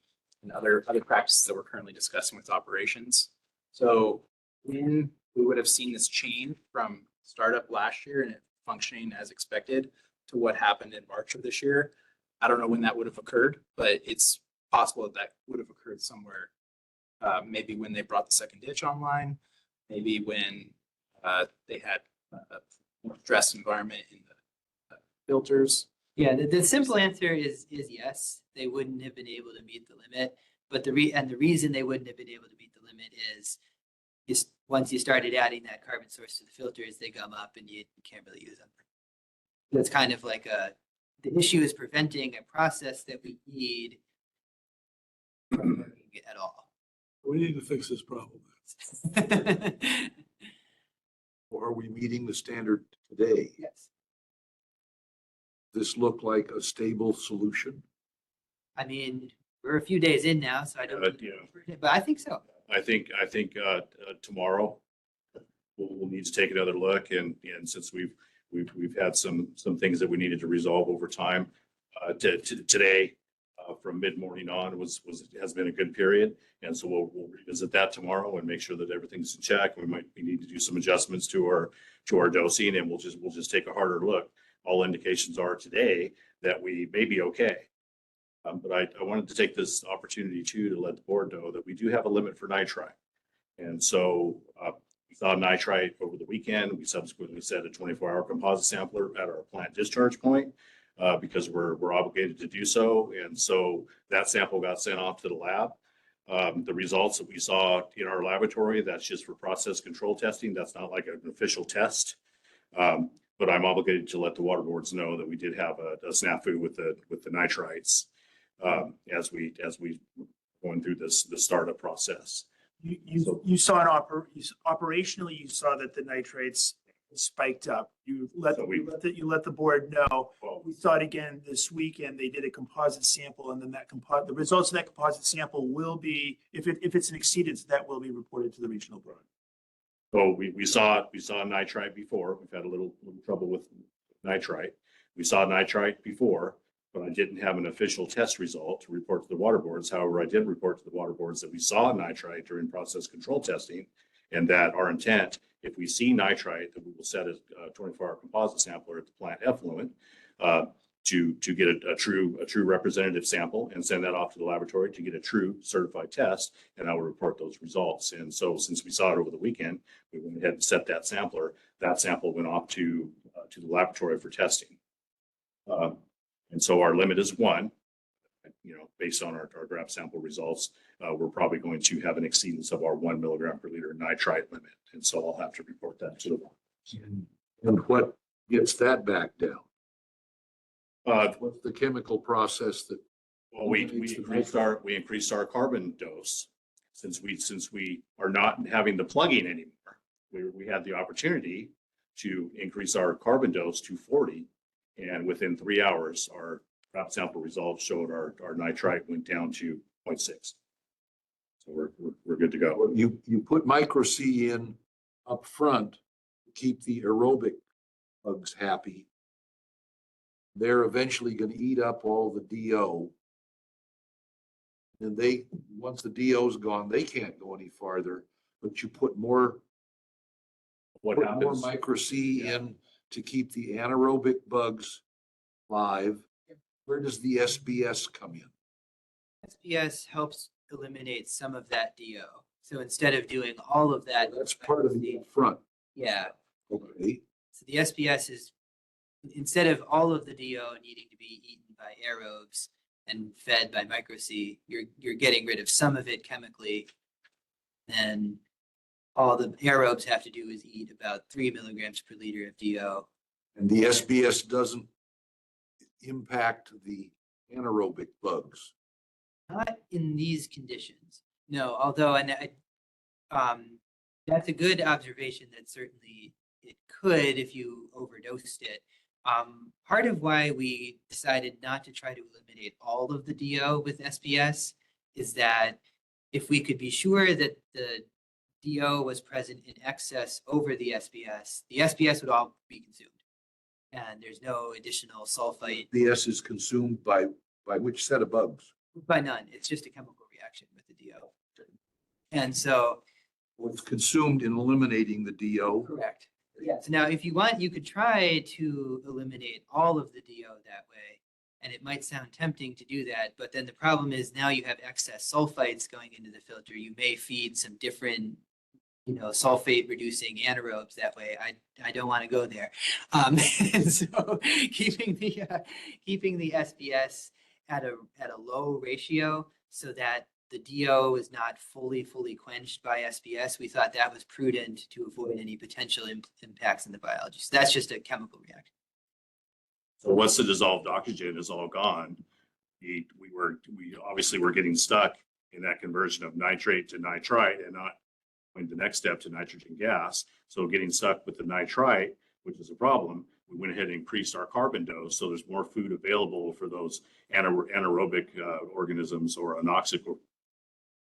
and other practices that we're currently discussing with operations. So when we would have seen this chain from startup last year and it functioning as expected to what happened in March of this year, I don't know when that would have occurred, but it's possible that would have occurred somewhere. Maybe when they brought the second ditch online, maybe when they had a more stressed environment in the filters. Yeah, the simple answer is yes, they wouldn't have been able to meet the limit. But the reason they wouldn't have been able to meet the limit is once you started adding that carbon source to the filters, they gum up and you can't really use them. So it's kind of like the issue is preventing a process that we need from working at all. We need to fix this problem. Or are we meeting the standard today? Yes. This look like a stable solution? I mean, we're a few days in now, so I don't, but I think so. I think tomorrow we'll need to take another look, and since we've had some things that we needed to resolve over time, today from mid-morning on has been a good period, and so we'll revisit that tomorrow and make sure that everything's in check. We need to do some adjustments to our dosing, and we'll just take a harder look. All indications are today that we may be okay. But I wanted to take this opportunity too to let the board know that we do have a limit for nitrite. And so we saw nitrite over the weekend. We subsequently set a 24-hour composite sampler at our plant discharge point because we're obligated to do so. And so that sample got sent off to the lab. The results that we saw in our laboratory, that's just for process control testing. That's not like an official test. But I'm obligated to let the water boards know that we did have a snafu with the nitrites as we going through the startup process. You saw operationally, you saw that the nitrates spiked up. You let the board know. Well, We saw it again this weekend. They did a composite sample, and then the results of that composite sample will be, if it's an exceedance, that will be reported to the regional board. So we saw nitrite before. We've had a little trouble with nitrite. We saw nitrite before, but I didn't have an official test result to report to the water boards. However, I did report to the water boards that we saw nitrite during process control testing, and that our intent, if we see nitrite, that we will set a 24-hour composite sampler at the plant effluent to get a true representative sample and send that off to the laboratory to get a true certified test, and I will report those results. And so since we saw it over the weekend, we went ahead and set that sampler. That sample went off to the laboratory for testing. And so our limit is 1. Based on our graph sample results, we're probably going to have an exceedance of our 1 milligram per liter nitrite limit. And so I'll have to report that to the board. And what gets that back down? Uh, What's the chemical process that? Well, we increased our carbon dose since we are not having the plugging anymore. We had the opportunity to increase our carbon dose to 40, and within 3 hours, our graph sample results showed our nitrite went down to 0.6. So we're good to go. You put micro C in up front to keep the aerobic bugs happy. They're eventually going to eat up all the DO. And once the DO's gone, they can't go any farther, but you put more micro C in to keep the anaerobic bugs live. Where does the SBS come in? SBS helps eliminate some of that DO. So instead of doing all of that. That's part of the front. Yeah. Okay. So the SBS is, instead of all of the DO needing to be eaten by aerobes and fed by micro C, you're getting rid of some of it chemically. And all the aerobes have to do is eat about 3 milligrams per liter of DO. And the SBS doesn't impact the anaerobic bugs. Not in these conditions, no, although, that's a good observation that certainly it could if you overdosed it. Part of why we decided not to try to eliminate all of the DO with SBS is that if we could be sure that the DO was present in excess over the SBS would all be consumed. And there's no additional sulfite. SBS is consumed by which set of bugs? By none. It's just a chemical reaction with the DO. And so. What's consumed in eliminating the DO? Correct. Yes. Now, if you want, you could try to eliminate all of the DO that way. And it might sound tempting to do that. But then the problem is now you have excess sulfites going into the filter. You may feed some different sulfate reducing anaerobes that way. I don't want to go there. And so keeping the SBS at a low ratio so that the DO is not fully quenched by SBS, we thought that was prudent to avoid any potential impacts in the biology. So that's just a chemical reaction. So once the dissolved oxygen is all gone, we obviously were getting stuck in that conversion of nitrate to nitrite and not going the next step to nitrogen gas. So getting stuck with the nitrite, which is a problem, we went ahead and increased our carbon dose. So there's more food available for those anaerobic organisms or anoxic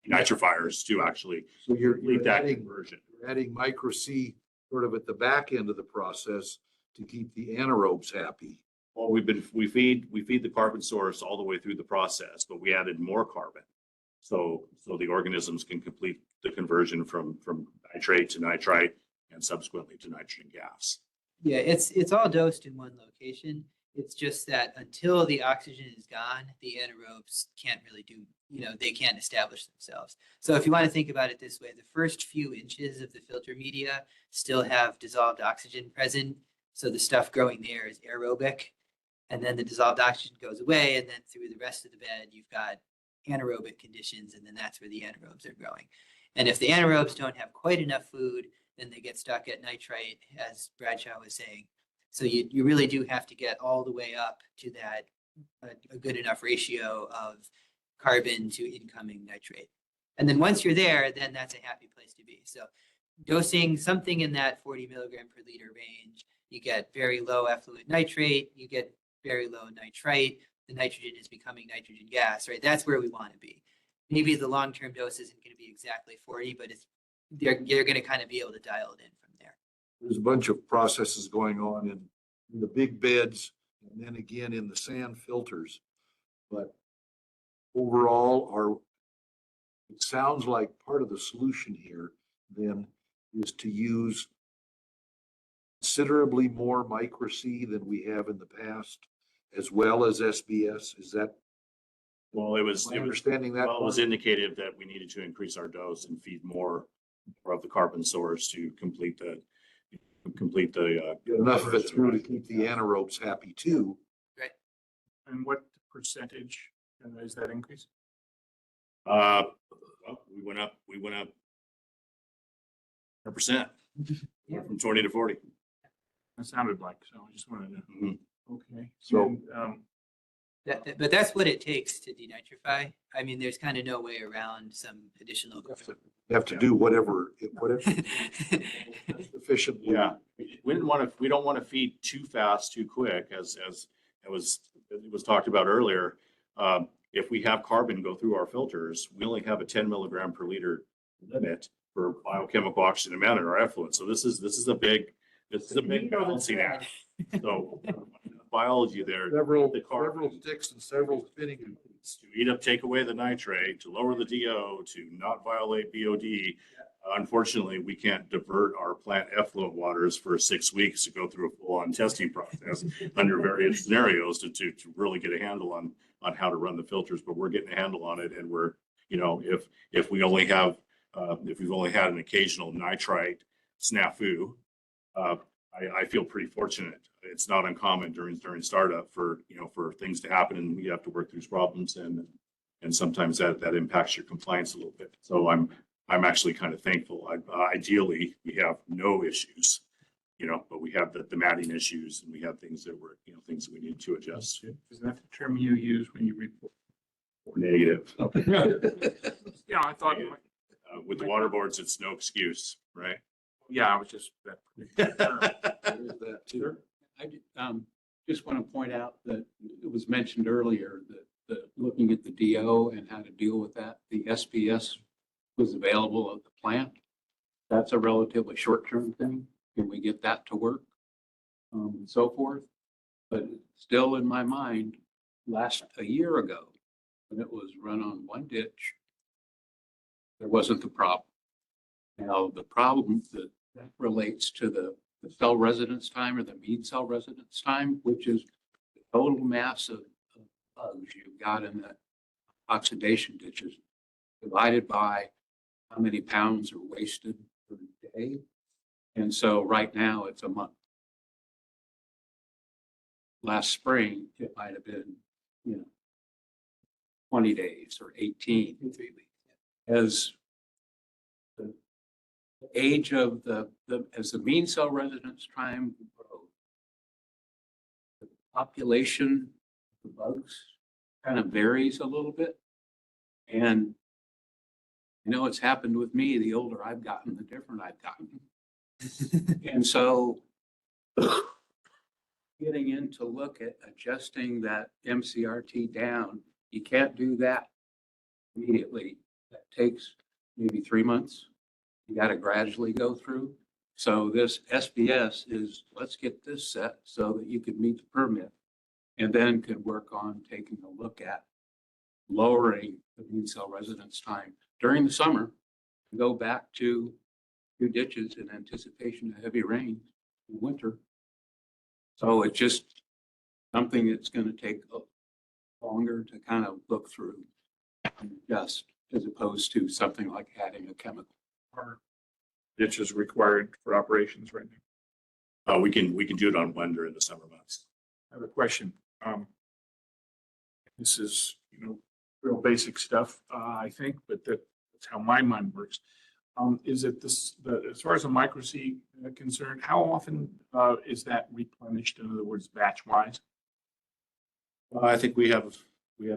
nitrifiers to actually complete that conversion. You're adding micro C sort of at the back end of the process to keep the anaerobes happy. Well, we feed the carbon source all the way through the process, but we added more carbon. So the organisms can complete the conversion from nitrate to nitrite and subsequently to nitrogen gas. Yeah, it's all dosed in one location. It's just that until the oxygen is gone, the anaerobes can't really do, they can't establish themselves. So if you want to think about it this way, the first few inches of the filter media still have dissolved oxygen present. So the stuff growing there is aerobic. And then the dissolved oxygen goes away. And then through the rest of the bed, you've got anaerobic conditions, and then that's where the anaerobes are growing. And if the anaerobes don't have quite enough food, then they get stuck at nitrite, as Bradshaw was saying. So you really do have to get all the way up to that, a good enough ratio of carbon to incoming nitrate. And then once you're there, then that's a happy place to be. So dosing something in that 40 milligram per liter range, you get very low effluent nitrate, you get very low nitrite, the nitrogen is becoming nitrogen gas, right? That's where we want to be. Maybe the long-term dose isn't going to be exactly 40, but you're going to kind of be able to dial it in from there. There's a bunch of processes going on in the big beds and then again in the sand filters. But overall, it sounds like part of the solution here then is to use considerably more micro-C than we have in the past, as well as SBS. Is that, Well, it was, am I understanding that? well, it was part? indicated that we needed to increase our dose and feed more of the carbon source to complete the Get enough of it through to keep the anaerobes happy too. And what percentage is that increase? well, we went up 100%, from 20 to 40. It sounded like, so I just wanted to, Mhm. okay. So- And, But that's what it takes to denitrify. I mean, there's kind of no way around some additional. You have to do whatever efficiently. Yeah, we don't want to feed too fast, too quick, as it was talked about earlier. If we have carbon go through our filters, we only have a 10 milligram per liter limit for biochemical oxygen demand in our effluent. So this is a big balancing act. So biology there. Several the carbon, sticks and several spinning. to take away the nitrate, to lower the DO, to not violate BOD. Unfortunately, we can't divert our plant effluent waters for 6 weeks to go through a full-on testing process under various scenarios to really get a handle on how to run the filters. But we're getting a handle on it, and we're, if we've only had an occasional nitrite snafu, I feel pretty fortunate. It's not uncommon during startup for things to happen, and we have to work through problems, and sometimes that impacts your compliance a little bit. So I'm actually kind of thankful. Ideally, we have no issues, but we have the matting issues, and we have things that things that we need to adjust. is that the term you use when you report? Or negative. Yeah, I thought, With the water boards, it's no excuse, right? yeah, I was just that. particular term. There is that too. I just want to point out that it was mentioned earlier that looking at the DO and how to deal with that, the SPS was available at the plant. That's a relatively short-term thing. Can we get that to work? And so forth. But still in my mind, a year ago, when it was run on one ditch, there wasn't the problem. Now, the problem that relates to the cell residence time or the mean cell residence time, which is the total mass of bugs you've got in the oxidation ditches divided by how many pounds are wasted per day. And so right now it's a month. Last spring, it might have been, 20 days or 18. 3 weeks. As the age of as the mean cell residence time grows, the population of the bugs kind of varies a little bit. And I know it's happened with me. The older I've gotten, the different I've gotten. And so getting in to look at adjusting that MCRT down, you can't do that immediately. That takes maybe 3 months. You got to gradually go through. So this SBS is, let's get this set so that you can meet the permit, and then could work on taking a look at lowering the mean cell residence time during the summer, go back to 2 ditches in anticipation of heavy rain in winter. So it's just something that's going to take longer to kind of look through and adjust, as opposed to something like adding a chemical. Are ditches required for operations right now? We can do it on one during the summer months. I have a question. This is, real basic stuff, I think, but that's how my mind works. Is it as far as a micro C concerned, how often is that replenished? In other words, batch wise? I think we have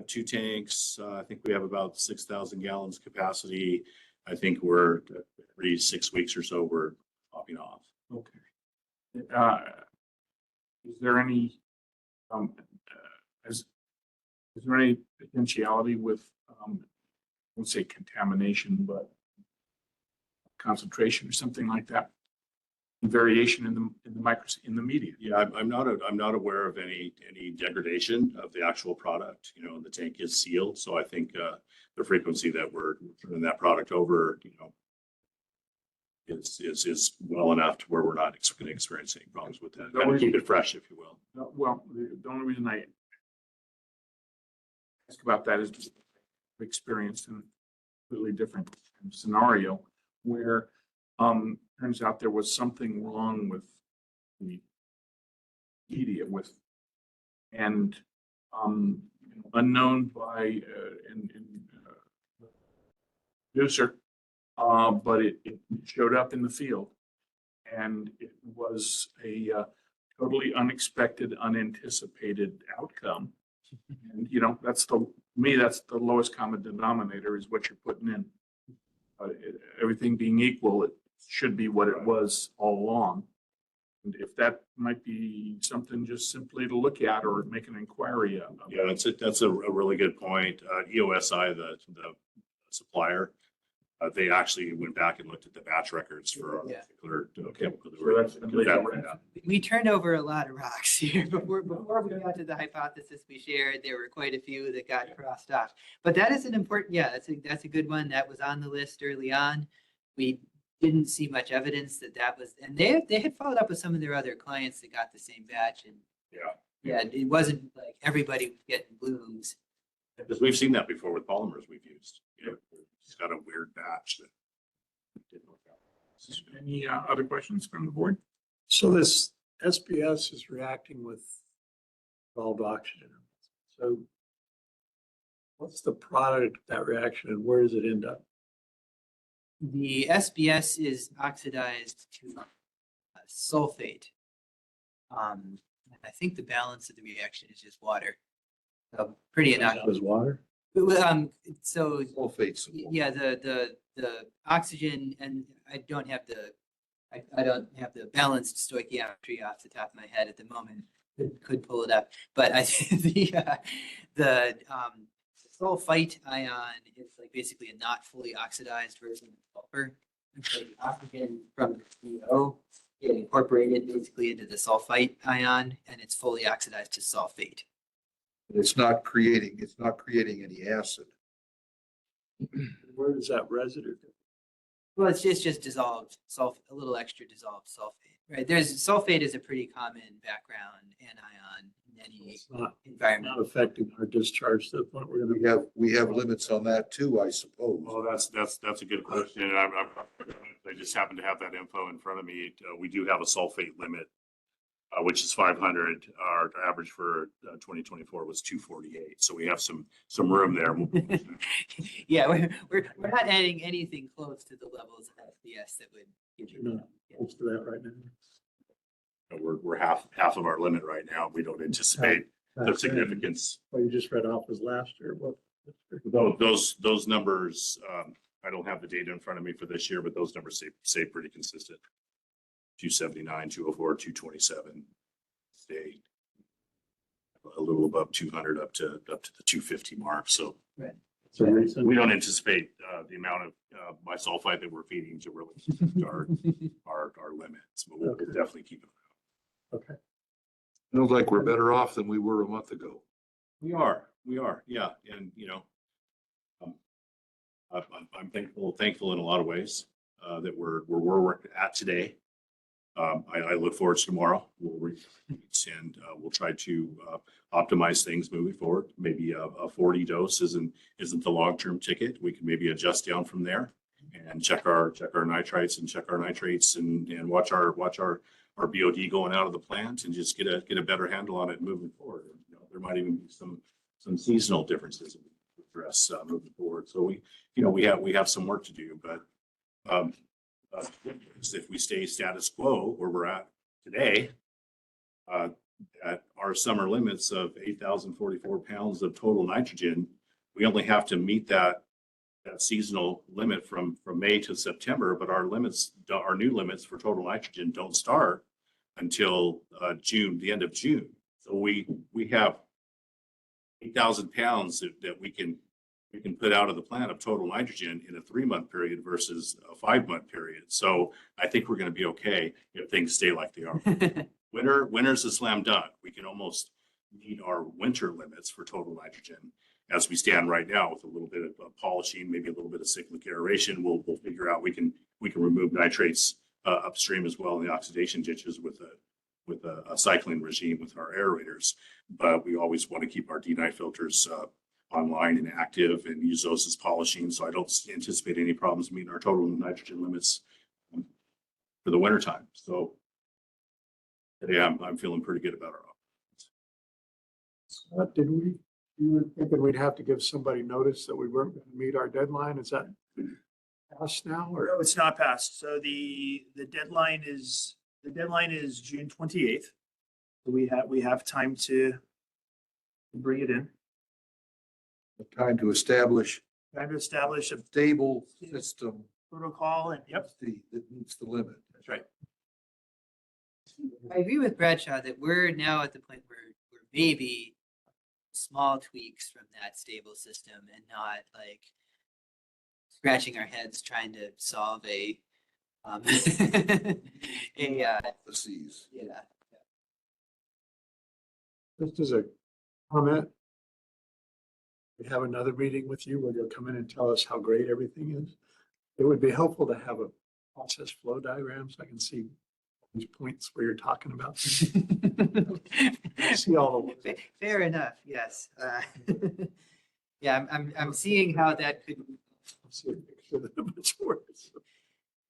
two tanks. I think we have about 6,000 gallons capacity. I think we're every 6 weeks or so, we're topping off. Okay. Is there any, is there any potentiality with, I won't say contamination, but concentration or something like that? Variation in the media? Yeah, I'm not aware of any degradation of the actual product. You know, the tank is sealed, so I think the frequency that we're turning that product over, you know, is well enough to where we're not going to experience any problems with that. Kind of keep it fresh, if you will. Well, the only reason I ask about that is just experienced in a completely different scenario where turns out there was something wrong with the media and unknown by producer, but it showed up in the field, and it was a totally unexpected, unanticipated outcome. And that's that's the lowest common denominator is what you're putting in. Everything being equal, it should be what it was all along. And if that might be something just simply to look at or make an inquiry of. Yeah, that's a really good point. EOSI, the supplier, they actually went back and looked at the batch records for a particular chemical. We turned over a lot of rocks here before we got to the hypothesis we shared. There were quite a few that got crossed off, but that is an important. Yeah, that's a good one. That was on the list early on. We didn't see much evidence that was, and they had followed up with some of their other clients that got the same batch, and yeah, it wasn't like everybody was getting blooms. Because we've seen that before with polymers we've used. It's got a weird batch that didn't work out. Any other questions from the board? So this SPS is reacting with dissolved oxygen. So what's the product of that reaction and where does it end up? The SBS is oxidized to sulfate. I think the balance of the reaction is just water. So pretty innocuous. Water? So Sulfates. yeah, the oxygen, and I don't have the balanced stoichiometry off the top of my head at the moment. Could pull it up, but I think the sulfite ion is like basically a not fully oxidized version of sulfur. So the oxygen from the CO get incorporated basically into the sulfite ion, and it's fully oxidized to sulfate. It's not creating any acid. Where does that residue go? Well, it's just dissolved a little extra dissolved sulfate, right? Sulfate is a pretty common background anion in any It's not environment. affecting our discharge to the point we're gonna. We have limits on that too, I suppose. Well, that's a good question. And I just happen to have that info in front of me. We do have a sulfate limit, which is 500. Our average for 2024 was 248. So we have some room there. Yeah, we're not adding anything close to the levels of SBS that would give you. You're not close to that right now. We're half of our limit right now. We don't anticipate the significance. What you just read off was last year. What? Those numbers, I don't have the data in front of me for this year, but those numbers stay pretty consistent. 279, 204, 227, stay a little above 200 up to the 250 mark. So we don't anticipate the amount of bisulfite that we're feeding to really our limits, but we'll definitely keep it. Okay. Feels like we're better off than we were a month ago. We are, yeah. And, I'm thankful in a lot of ways that we're where we're at today. I look forward to tomorrow. We'll reach and we'll try to optimize things moving forward. Maybe a 40 dose isn't the long-term ticket. We can maybe adjust down from there and check our nitrites and check our nitrates and watch our BOD going out of the plant and just get a better handle on it moving forward. There might even be some seasonal differences. address moving forward. So we have some work to do, but if we stay status quo where we're at today, at our summer limits of 8,044 pounds of total nitrogen, we only have to meet that seasonal limit from May to September, but our new limits for total nitrogen don't start until June, the end of June. So we have 8,000 pounds that we can put out of the plant of total nitrogen in a 3-month period versus a 5-month period. So I think we're going to be okay if things stay like they are. Winter's a slam dunk. We can almost meet our winter limits for total nitrogen as we stand right now with a little bit of polishing, maybe a little bit of cyclic aeration. We'll figure out we can remove nitrates upstream as well in the oxidation ditches with a cycling regime with our aerators. But we always want to keep our D-nit filters online and active and use those as polishing. So I don't anticipate any problems meeting our total nitrogen limits for the winter time. So today I'm feeling pretty good about our Did you were thinking we'd have to give somebody notice that we weren't going to meet our deadline? Is that passed now or? No, it's not passed. So the deadline is June 28th. We have time to bring it in. Time to establish Time to establish a stable system protocol and yep, that meets the limit. that's right. I agree with Bradshaw that we're now at the point where we're maybe small tweaks from that stable system and not like scratching our heads trying to solve a Disease. yeah. Just as a comment, we have another meeting with you where you'll come in and tell us how great everything is. It would be helpful to have a process flow diagram so I can see these points where you're talking about. See all the. Fair enough, yes. Yeah, I'm seeing how that could See a picture that it's worse.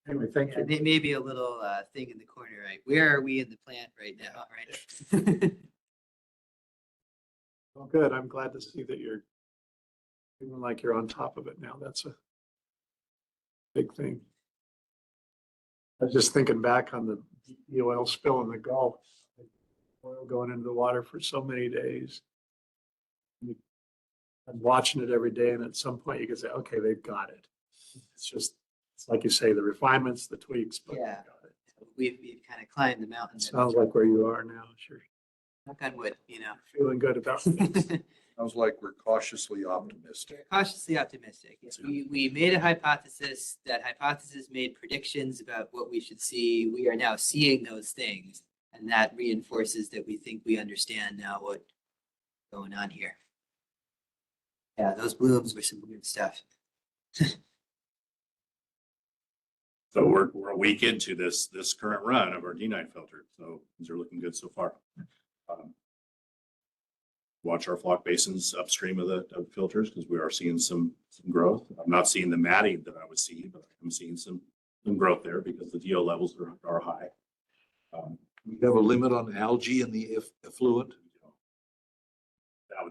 Anyway, thank you. maybe a little thing in the corner, right? Where are we in the plant right now, right? Well, good. I'm glad to see that you're feeling like you're on top of it now. That's a big thing. I was just thinking back on the oil spill in the Gulf. Oil going into the water for so many days. I'm watching it every day, and at some point you can say, okay, they've got it. It's like you say, the refinements, the tweaks, but Yeah. they've got it. We've kind of climbed the mountain. Sounds like where you are now. Sure. Knock on wood, you know. Feeling good about things. Sounds like we're cautiously optimistic. Cautiously optimistic. Yes, we made a hypothesis. That hypothesis made predictions about what we should see. We are now seeing those things, and that reinforces that we think we understand now what's going on here. Yeah, those blooms were some weird stuff. So we're a week into this current run of our D-nit filter. So things are looking good so far. Watch our flock basins upstream of the filters because we are seeing some growth. I'm not seeing the matting that I would see, but I'm seeing some growth there because the DO levels are high. We have a limit on algae in the effluent.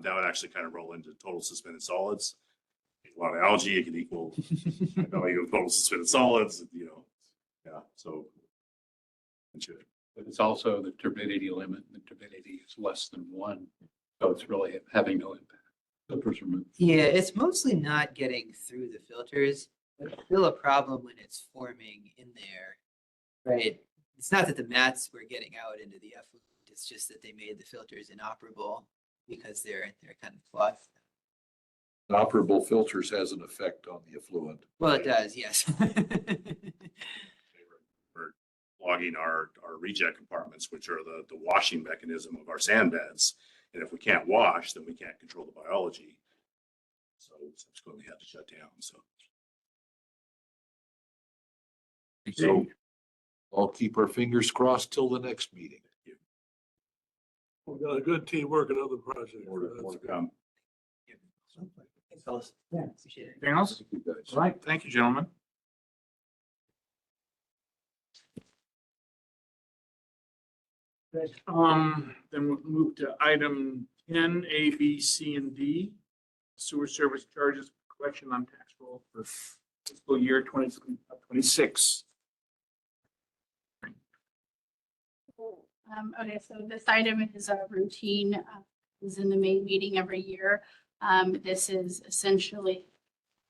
That would actually kind of roll into total suspended solids. A lot of algae, it can equal value of total suspended solids, yeah, so. But it's also the turbidity limit. The turbidity is less than 1. So it's really having no impact. Filters are moved. Yeah, it's mostly not getting through the filters, but it's still a problem when it's forming in there, right? It's not that the mats were getting out into the effluent. It's just that they made the filters inoperable because they're kind of flawed. Operable filters has an effect on the effluent. Well, it does, yes. We're logging our reject compartments, which are the washing mechanism of our sand beds. And if we can't wash, then we can't control the biology. So subsequently had to shut down, So I'll keep our fingers crossed till the next meeting. We've got a good team working on the project. More to come. Thanks, fellas. Yeah, appreciate it. Anything else? Thank you, guys. All right. Thank you, gentlemen. Then we'll move to item 10, A, B, C, and D. sewer service charges collection on tax roll for fiscal year 2026. Okay, so this item is a routine, is in the May meeting every year. This is essentially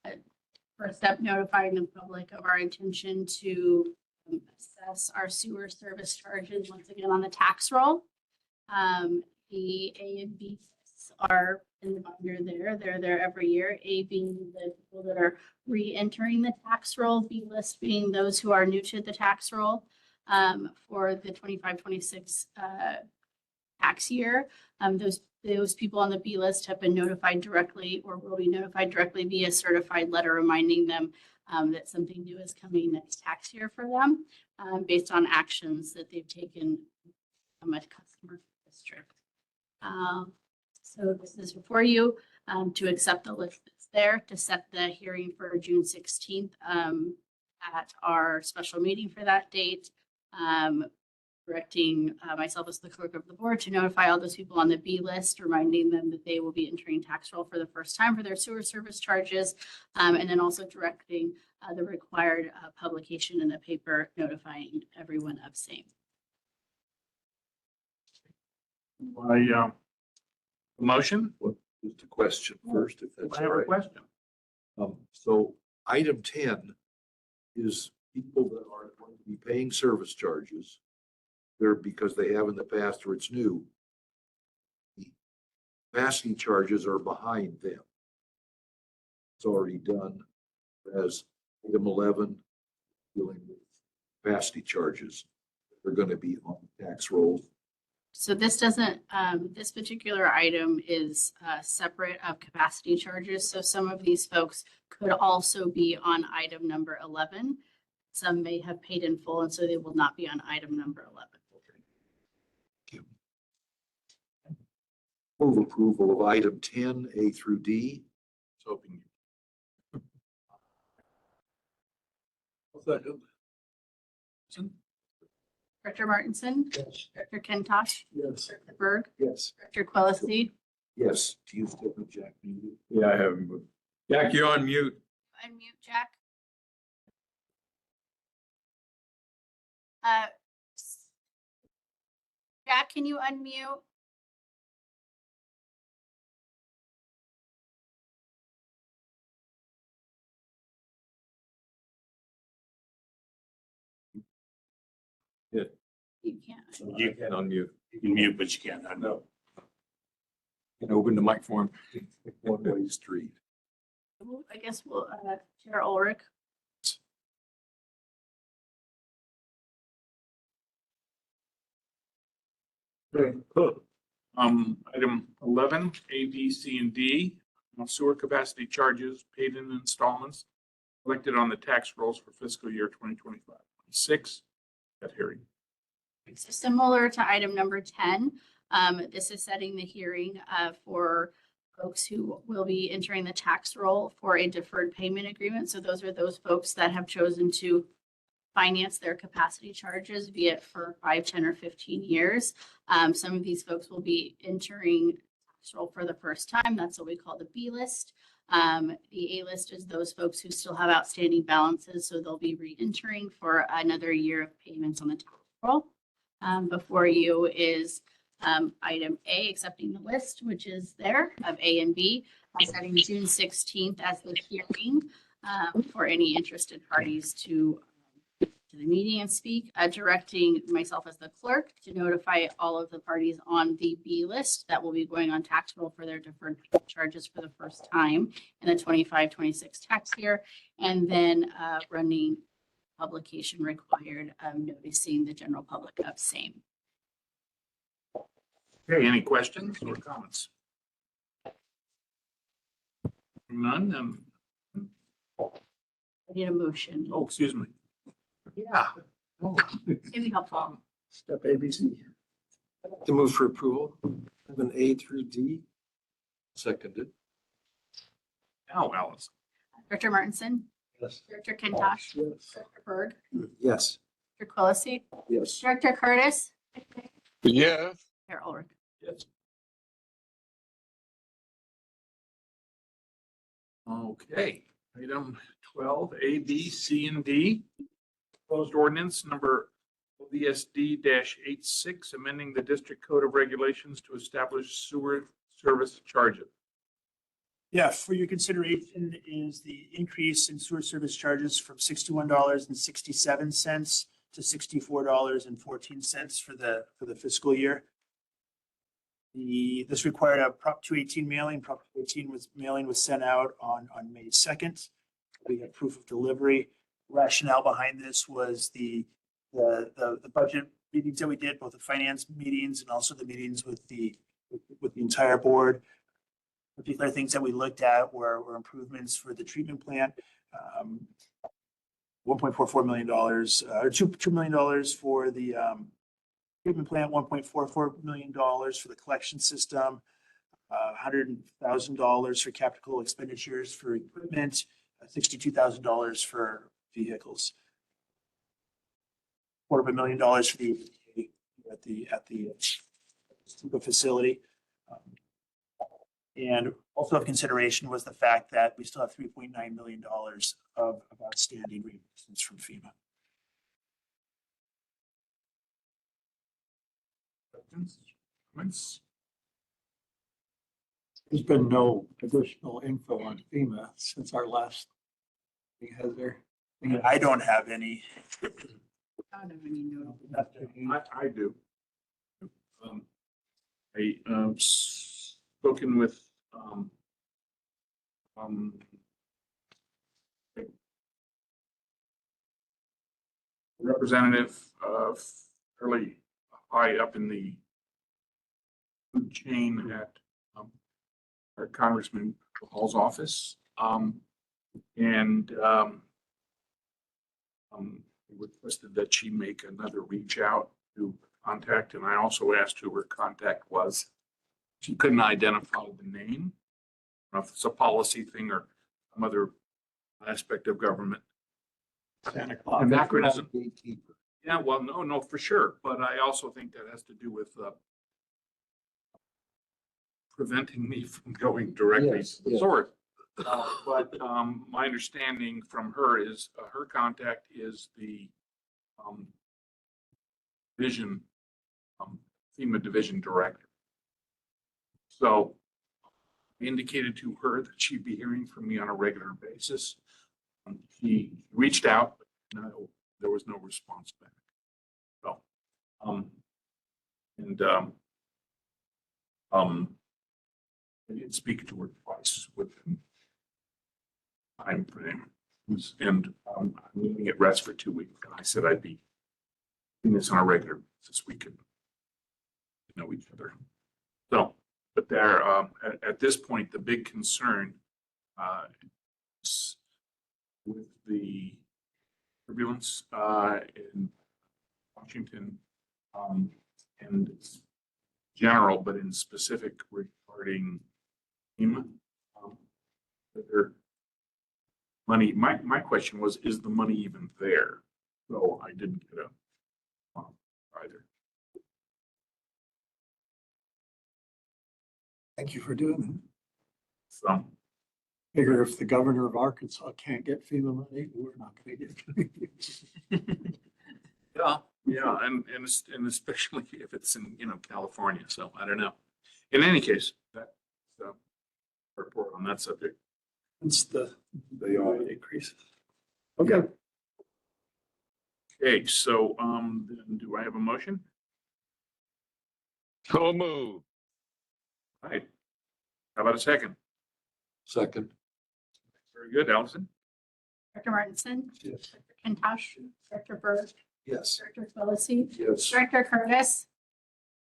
a first step notifying the public of our intention to assess our sewer service charges once again on the tax roll. The A and B lists are in the binder there. They're there every year. A being the people that are re-entering the tax roll, B list being those who are new to the tax roll for the 25-26 tax year. Those people on the B list have been notified directly or will be notified directly via certified letter reminding them that something new is coming next tax year for them based on actions that they've taken from a customer district. So this is before you to accept the list that's there, to set the hearing for June 16th at our special meeting for that date. Directing myself as the clerk of the board to notify all those people on the B list, reminding them that they will be entering tax roll for the first time for their sewer service charges. And then also directing the required publication in the paper notifying everyone of same. Motion? Just a question first, if that's I all have a right. question. So item 10 is people that are going to be paying service charges. They're because they have in the past or it's new. The capacity charges are behind them. It's already done as item 11 dealing with capacity charges. They're going to be on the tax roll. So this doesn't, this particular item is separate of capacity charges. So some of these folks could also be on item number 11. Some may have paid in full, and so they will not be on item number 11. Move approval of item 10, A through D. Hoping. Second. Director Martinson? Yes. Director Kentosh? Yes. Director Berg? Yes. Director Quillisi? Yes. Do you still have Jack muted? Yeah, I have. Jack, you're on mute. Unmute Jack. Uh, Jack, can you unmute? You can't. You can unmute. You can mute, but you can't unknow. Can open the mic for him. One-way street. I guess we'll, Chair Ulrich. Item 11, A, B, C, and D, sewer capacity charges paid in installments collected on the tax rolls for fiscal year 2025-26 at hearing. So similar to item number 10, this is setting the hearing for folks who will be entering the tax roll for a deferred payment agreement. So those are those folks that have chosen to finance their capacity charges, be it for 5, 10, or 15 years. Some of these folks will be entering tax roll for the first time. That's what we call the B list. The A list is those folks who still have outstanding balances, so they'll be re-entering for another year of payments on the tax roll. Before you is item A, accepting the list, which is there of A and B, setting June 16th as the hearing for any interested parties to the meeting and speak, directing myself as the clerk to notify all of the parties on the B list that will be going on tax roll for their deferred charges for the first time in the 25-26 tax year, and then running publication required, noticing the general public of same. Okay, any questions or comments? None. I need a motion. Oh, excuse me. Yeah. It'd be helpful. Step ABC. To move for approval of an A through D. Seconded. Now, Alice. Director Martinson? Yes. Director Kentosh? Yes. Director Berg? Yes. Director Quillisi? Yes. Director Curtis? Yes. Chair Ulrich? Yes. Okay, item 12, A, B, C, and D. Proposed ordinance number OVSD-86, amending the district code of regulations to establish sewer service charges. Yeah, for your consideration is the increase in sewer service charges from $61.67 to $64.14 for the fiscal year. This required a Prop 218 mailing. Prop 218 mailing was sent out on May 2nd. We have proof of delivery. Rationale behind this was the budget meetings that we did, both the finance meetings and also the meetings with the entire board. Particular things that we looked at were improvements for the treatment plant. $1.44 million, or $2 million for the treatment plant, $1.44 million for the collection system, $100,000 for capital expenditures for equipment, $62,000 for vehicles. $250,000 for the at the facility. And also of consideration was the fact that we still have $3.9 million of outstanding reimbursements from FEMA. Questions? Comments? There's been no additional info on FEMA since our last, has there? I don't have any. I don't have any note. I do. Spoken with representative fairly high up in the food chain at our Congressman Hall's office. Requested that she make another reach out to contact, and I also asked who her contact was. She couldn't identify the name. I don't know if it's a policy thing or some other aspect of government. Santa Claus. Anachronism. Yeah, well, no, for sure. But I also think that has to do with preventing me from going directly to the source. But my understanding from her is her contact is the FEMA division director. So I indicated to her that she'd be hearing from me on a regular basis. She reached out, but no, there was no response back. So, I did speak to her twice within time frame, and I'm leaving at rest for 2 weeks. And I said I'd be doing this on a regular basis. We could know each other. So, but there, at this point, the big concern is with the turbulence in Washington and general, but in specific regarding FEMA. Their money, my question was, is the money even there? So I didn't get a either. Thank you for doing that. So Figure if the governor of Arkansas can't get FEMA money, we're not gonna get it. yeah, and especially if it's in California. So I don't know. In any case, that's the report on that subject. It's the increase. Okay. Okay, so then do I have a motion? So move. All right. How about a second? Second. Very good, Allison. Director Martinson. Yes. Director Kintosh. Director Burke. Yes. Director Quillisi. Yes. Director Curtis.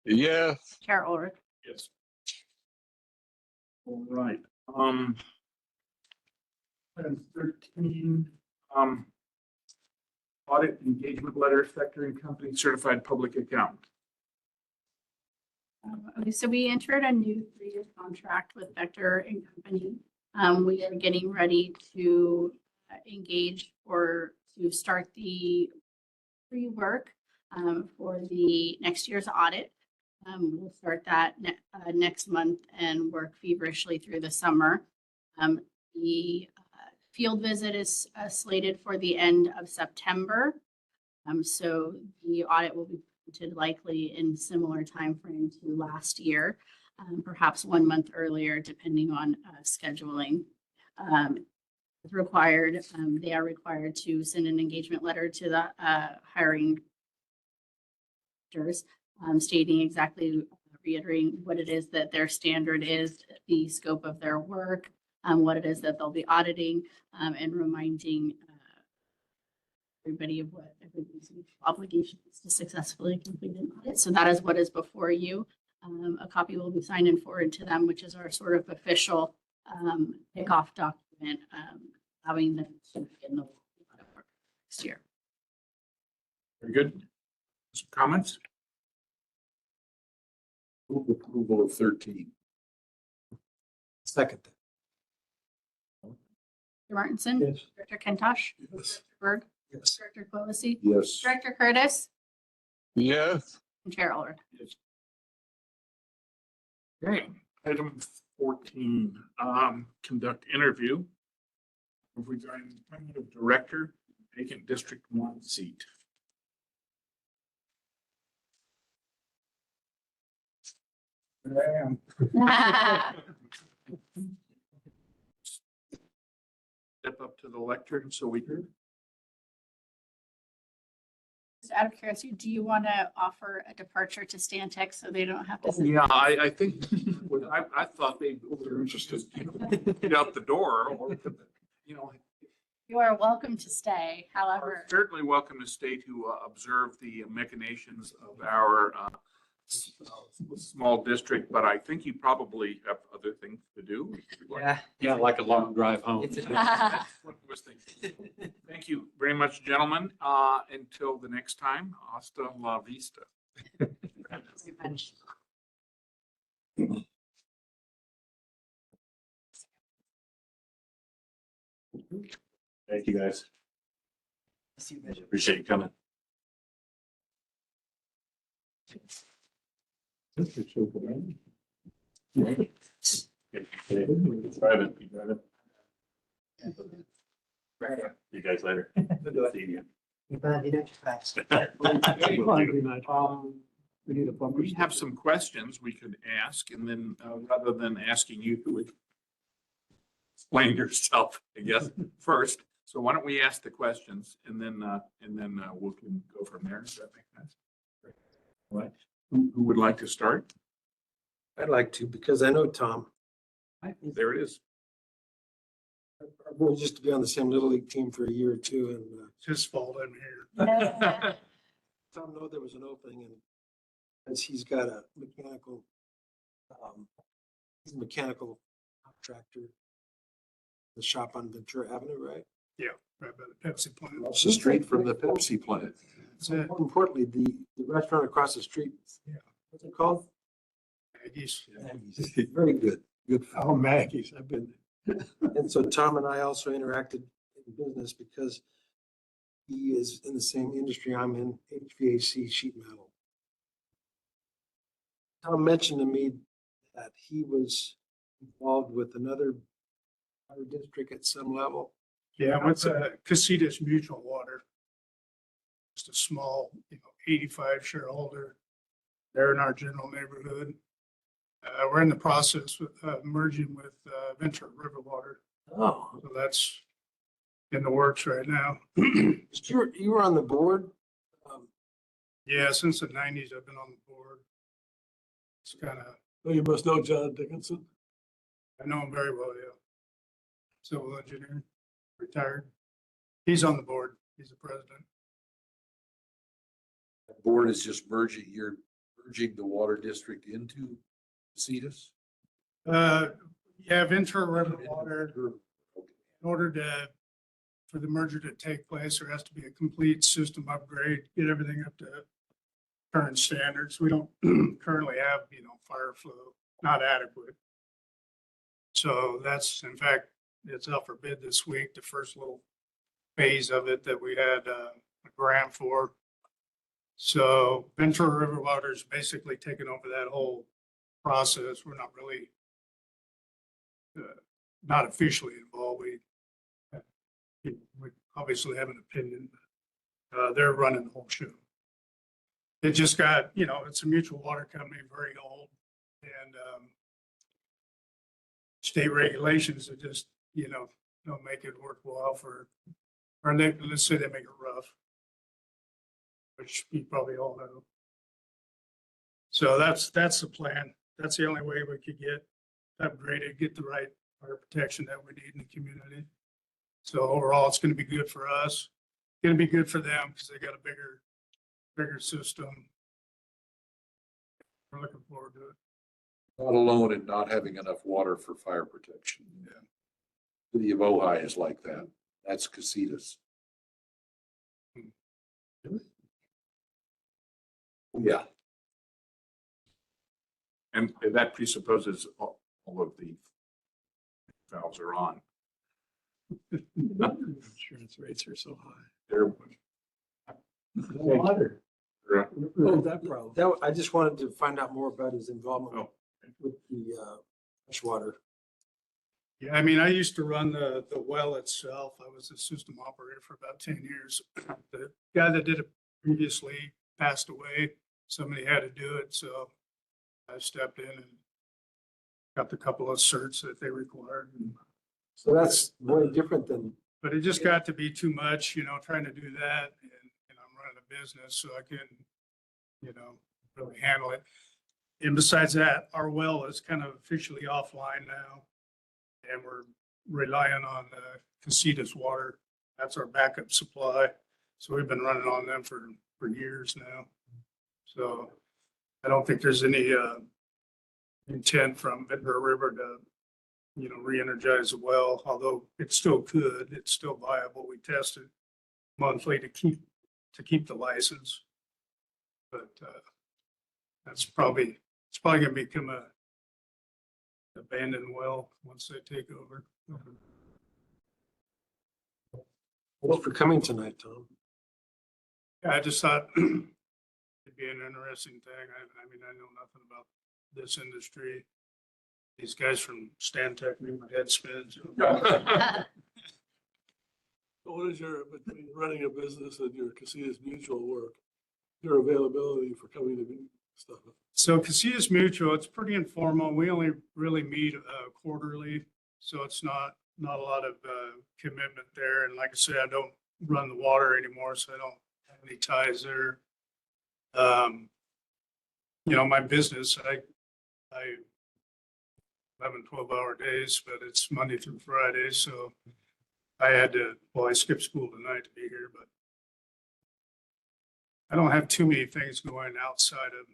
Yes. Chair Ulrich. Yes. All right. Item 13, audit engagement letter, Spector and Company certified public accountant. Okay, so we entered a new 3-year contract with Vector and Company. We are getting ready to engage or to start the pre-work for the next year's audit. We'll start that next month and work feverishly through the summer. The field visit is slated for the end of September. So the audit will be completed likely in similar timeframe to last year, perhaps 1 month earlier, depending on scheduling. Required, they are required to send an engagement letter to the hiring managers, stating exactly, reiterating what it is that their standard is, the scope of their work, what it is that they'll be auditing, and reminding everybody of what everybody's obligation is to successfully complete an audit. So that is what is before you. A copy will be signed and forwarded to them, which is our sort of official kickoff document, allowing them to begin the audit work next year. Very good. Some comments? Move approval of 13. Second. Director Martinson. Yes. Director Kentosh. Yes. Director Berg. Yes. Director Quillisi. Yes. Director Curtis. Yes. And Chair Allred. Okay, item 14, conduct interview regarding appointment of director, vacant District 1 seat. There I am. Step up to the lectern so we can. Just out of curiosity, do you want to offer a departure to Stantec so they don't have to? Yeah, I think, I thought they were interested, get out the door, or, you know. You are welcome to stay, however. Certainly welcome to stay to observe the machinations of our small district, but I think you probably have other things to do. Yeah. Yeah, like a long drive home. It's That's what I was thinking. Thank you very much, gentlemen. Until the next time, hasta la vista. Thank you, guys. Appreciate you coming. Private. You guys later. See you. We need a bumper. We have some questions we could ask, and then rather than asking you to explain yourself, I guess, first. So why don't we ask the questions and then we can go from there. Does that make sense? Right. Who would like to start? I'd like to, because I know Tom. There it is. Our boys used to be on the same Little League team for a year or two, and It's his fault I'm here. Tom knew there was an opening, and as he's got a mechanical, he's a mechanical contractor. The shop on Ventura Avenue, right? Yeah, right by the Pepsi plant. Across the street from the Pepsi plant. That's it. More importantly, the restaurant across the street. Yeah. What's it called? Maggie's. Maggie's. Very good. Good. Oh, Maggie's, I've been there. And so Tom and I also interacted in business because he is in the same industry I'm in, HVAC sheet metal. Tom mentioned to me that he was involved with another water district at some level. Yeah, with Casitas Mutual Water. Just a small, 85 shareholder. They're in our general neighborhood. We're in the process with merging with Ventura River Water. Oh, So that's in the works right now. you were on the board. Yeah, since the 90s, I've been on the board. It's kind of, Well, you must know John Dickinson. I know him very well, yeah. Civil engineer, retired. He's on the board. He's the president. The board is just merging, you're merging the water district into Cetus? Yeah, Ventura River Water, in order for the merger to take place, there has to be a complete system upgrade, get everything up to current standards. We don't currently have, fire flow, not adequate. So that's, in fact, it's up for bid this week, the first little phase of it that we had a grant for. So Ventura River Water is basically taking over that whole process. We're not really not officially involved. obviously have an opinion. They're running the whole show. It just got, it's a mutual water company, very old, and state regulations that just, don't make it worthwhile let's say they make it rough, which you probably all know. So that's the plan. That's the only way we could get upgraded, get the right fire protection that we need in the community. So overall, it's going to be good for us. Going to be good for them because they got a bigger system. We're looking forward to it. Not alone in not having enough water for fire protection. City of Ojai is like that. That's Casitas. Yeah. And that presupposes all of the valves are on. Insurance rates are so high. They're Water. Oh, that problem. I just wanted to find out more about his involvement with the fresh water. Yeah, I mean, I used to run the well itself. I was a system operator for about 10 years. The guy that did it previously passed away. Somebody had to do it, so I stepped in and got the couple of certs that they required. So that's way different than. But it just got to be too much, trying to do that. And I'm running a business, so I couldn't, really handle it. And besides that, our well is kind of officially offline now. And we're relying on Casitas water. That's our backup supply. So we've been running on them for years now. So I don't think there's any intent from Midway River to, re-energize the well, although it still could. It's still viable. We test it monthly to keep the license. But it's probably going to become a abandoned well once they take over. Well, for coming tonight, Tom. I just thought it'd be an interesting thing. I mean, I know nothing about this industry. These guys from Stantec make my head spin. What is between running a business and your Casitas Mutual work, your availability for coming to stuff? So Casitas Mutual, it's pretty informal. We only really meet quarterly, so it's not a lot of commitment there. And like I said, I don't run the water anymore, so I don't have any ties there. My business, I 11, 12-hour days, but it's Monday through Friday, so I skipped school tonight to be here, but I don't have too many things going outside of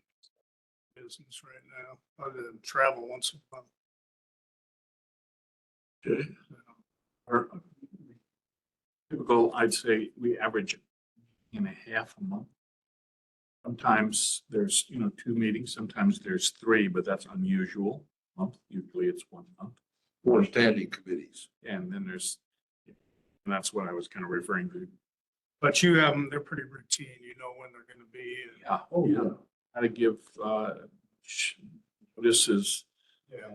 business right now, other than travel once a month. Okay. Our typical, I'd say we average in a half a month. Sometimes there's, 2 meetings, sometimes there's 3, but that's unusual. Usually it's 1 month. 4 standing committees. And then and that's what I was kind of referring to. But you have them, they're pretty routine, when they're going to be. Yeah. Oh, yeah. How to give notices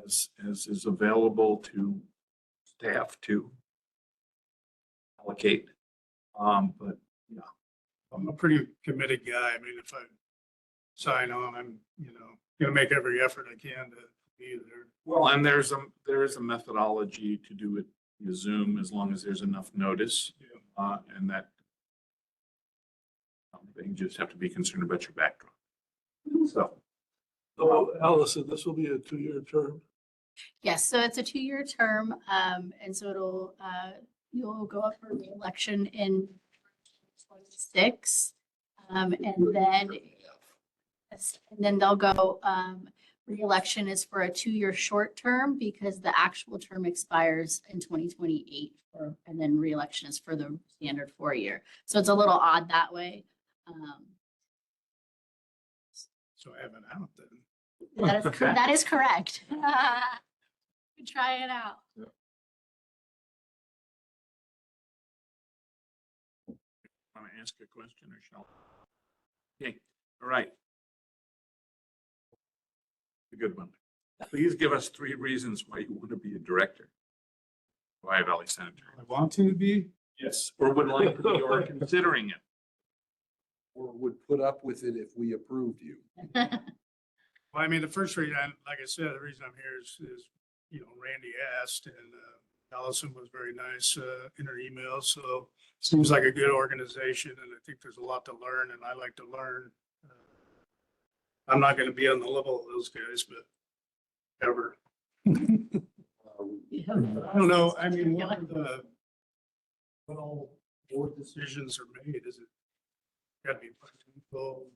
as is available to staff to allocate. But yeah, I'm a pretty committed guy. I mean, if I sign on, I'm, going to make every effort I can to be there. Well, and there is a methodology to do it via Zoom as long as there's enough notice. Yeah. And that you just have to be concerned about your backdrop. So Allison, this will be a 2-year term. Yes, so it's a 2-year term, and so you'll go up for re-election in 2026, and then they'll go. Re-election is for a 2-year short term because the actual term expires in 2028, and then re-election is for the standard 4-year. So it's a little odd that way. So I have an out then. That is correct. Try it out. Yeah. Want to ask a question or shall? Okay, all right. A good one. Please give us 3 reasons why you want to be a director. Ohio Valley Senator. I want to be. Yes, or would like to be, or considering it. Or would put up with it if we approved you. Well, I mean, the first reason, like I said, the reason I'm here is, Randy asked and Allison was very nice in her email. So seems like a good organization and I think there's a lot to learn and I like to learn. I'm not going to be on the level of those guys, but ever. I don't know. I mean, what all board decisions are made? Is it got to be people,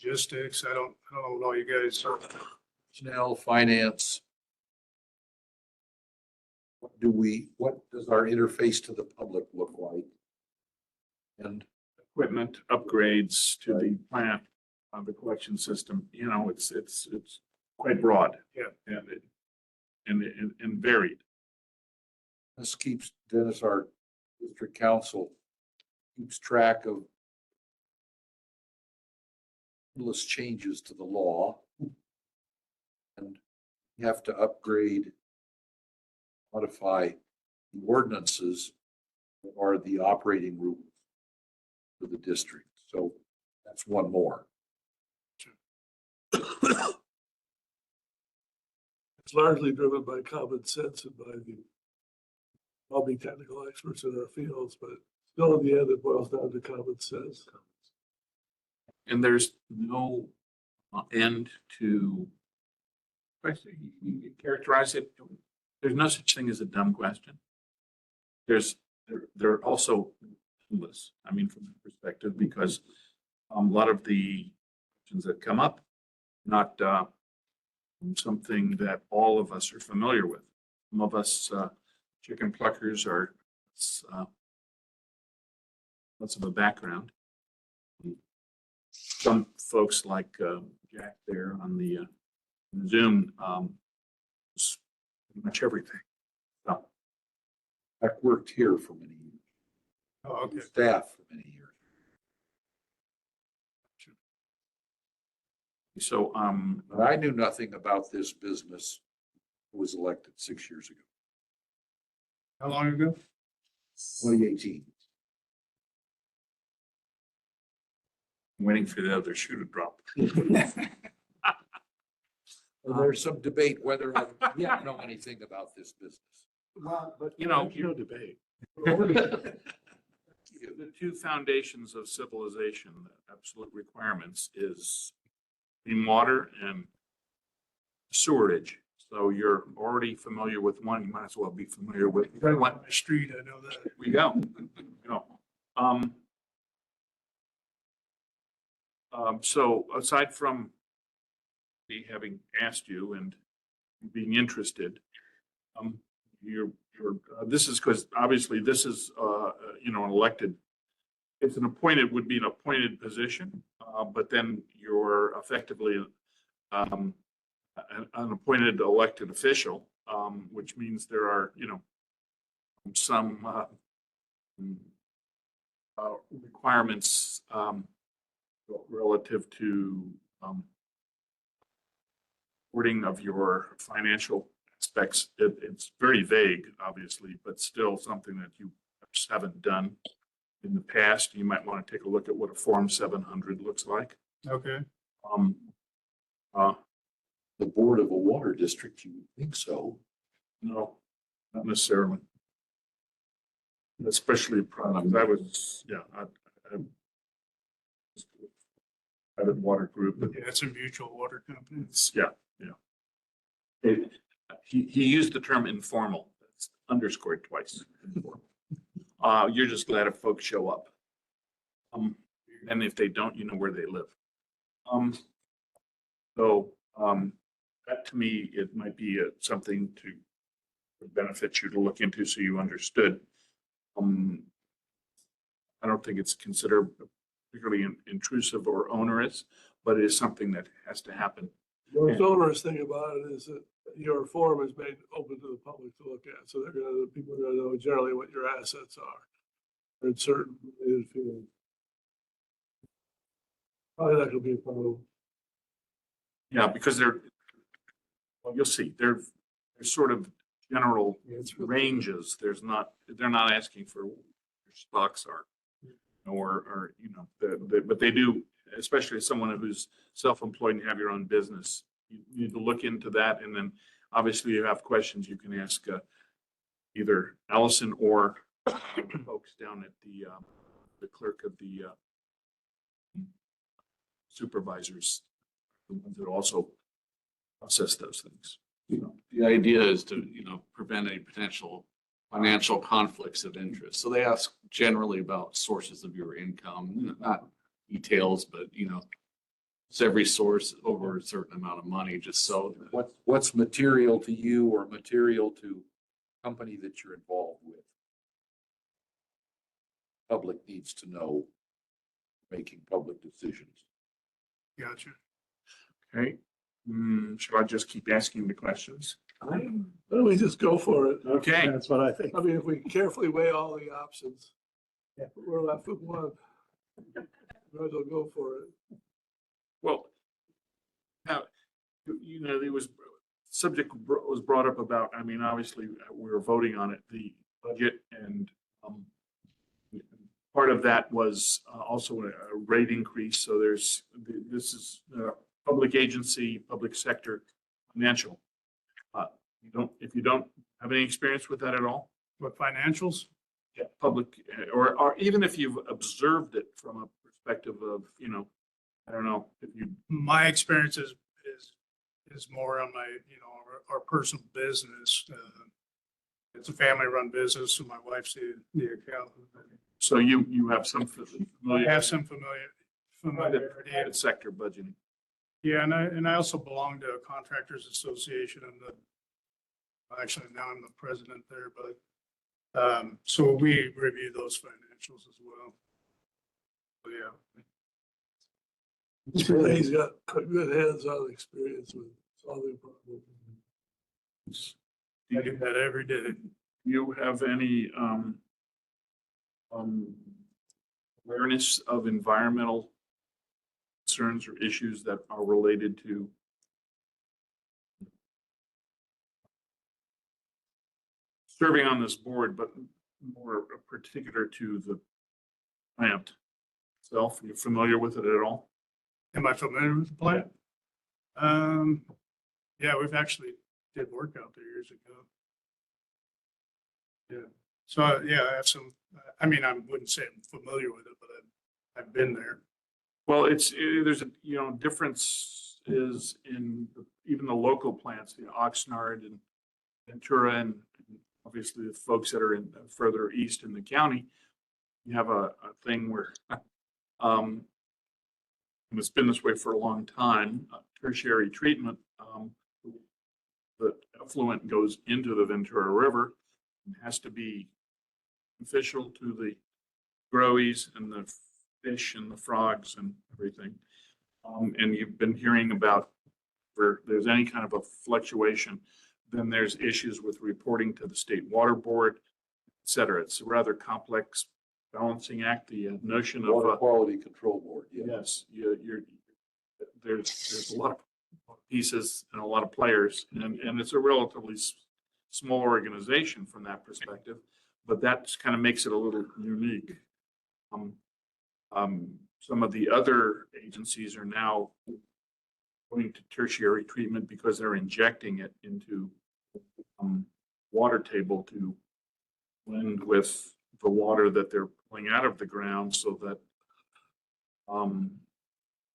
logistics? I don't know what all you guys are. Personnel, finance. What does our interface to the public look like? And Equipment upgrades to the plant, the collection system, it's quite broad. Yeah. And varied. this keeps, Dennis, our district council keeps track of endless changes to the law. And you have to upgrade, modify the ordinances that are the operating rules for the district. So that's one more. It's largely driven by common sense and by the, all be technical experts in our fields, but still in the end, it boils down to common sense. And there's no end to, you characterize it, there's no such thing as a dumb question. They're also endless, I mean, from that perspective, because a lot of the questions that come up, not something that all of us are familiar with. Some of us chicken pluckers are lots of a background. Some folks like Jack there on the Zoom, pretty much everything. So, I've worked here for many years. oh, okay. Staff for many years. So, But I knew nothing about this business. I was elected 6 years ago, how long ago? 2018. I'm waiting for the other shoe to drop. And there's some debate whether I yet know anything about this business. Well, but you know, No debate. the two foundations of civilization, the absolute requirements is clean water and sewerage. So you're already familiar with one, you might as well be familiar with one. My street, I know that. We go. So aside from me having asked you and being interested, this is because obviously this is, an elected, it's would be an appointed position, but then you're effectively an appointed elected official, which means there are, some requirements relative to wording of your financial aspects. It's very vague, obviously, but still something that you just haven't done in the past. You might want to take a look at what a Form 700 looks like. Okay. The board of a water district, you would think so. No, not necessarily. Especially products. I was, private water group. Yeah, it's a mutual water company. Yeah. He used the term informal. It's underscored twice. You're just glad if folks show up. And if they don't, you know where they live. That to me, it might be something to benefit you to look into so you understood. I don't think it's considered particularly intrusive or onerous, but it is something that has to happen. The most onerous thing about it is that your form is made open to the public to look at, so people are gonna know generally what your assets are in certain related fields. Probably not gonna be a problem. Yeah, because you'll see, they're sort of general Yeah, it's really- ranges. They're not asking for what your stocks are. Or, but they do, especially as someone who's self-employed and have your own business, you need to look into that. And then obviously you have questions, you can ask either Allison or the folks down at the clerk of the supervisors, the ones that also assess those things. The idea is to, prevent any potential financial conflicts of interest. So they ask generally about sources of your income, not details, but, it's every source over a certain amount of money, just so. What's material to you or material to company that you're involved with? Public needs to know, making public decisions. Gotcha. Okay. Should I just keep asking the questions? Why don't we just go for it? Okay. That's what I think. I mean, if we carefully weigh all the options, we're left with one. Might as well go for it. Well, now, there was, subject was brought up about, obviously, we were voting on it, the budget, and part of that was also a rate increase. So this is public agency, public sector, financial. If you don't have any experience with that at all? What financials? Yeah, public, or even if you've observed it from a perspective of, I don't know, if you. My experience is more on my, our personal business. It's a family-run business, so my wife's the accountant. So you have some I have some familiarity. private sector budgeting. Yeah, and I also belong to a contractors association actually now I'm the president there, but so we review those financials as well. So, yeah. He's got good hands-on experience with solving problems. I do that every day. Do you have any awareness of environmental concerns or issues that are related to serving on this board, but more particular to the plant itself? Are you familiar with it at all? Am I familiar with the plant? Yeah, we've actually did work out there years ago. Yeah. So, yeah, I have some, I wouldn't say I'm familiar with it, but I've been there. Well, there's a, difference is in even the local plants, Oxnard and Ventura, and obviously the folks that are in further east in the county. You have a thing where, and it's been this way for a long time, tertiary treatment, the effluent goes into the Ventura River and has to be beneficial to the growies and the fish and the frogs and everything. And you've been hearing about where there's any kind of a fluctuation, then there's issues with reporting to the State Water Board, et cetera. It's a rather complex balancing act, the notion of Water Quality Control Board, yes, there's a lot of pieces and a lot of players, and it's a relatively small organization from that perspective, but that kind of makes it a little unique. Some of the other agencies are now going to tertiary treatment because they're injecting it into water table to blend with the water that they're pulling out of the ground, so that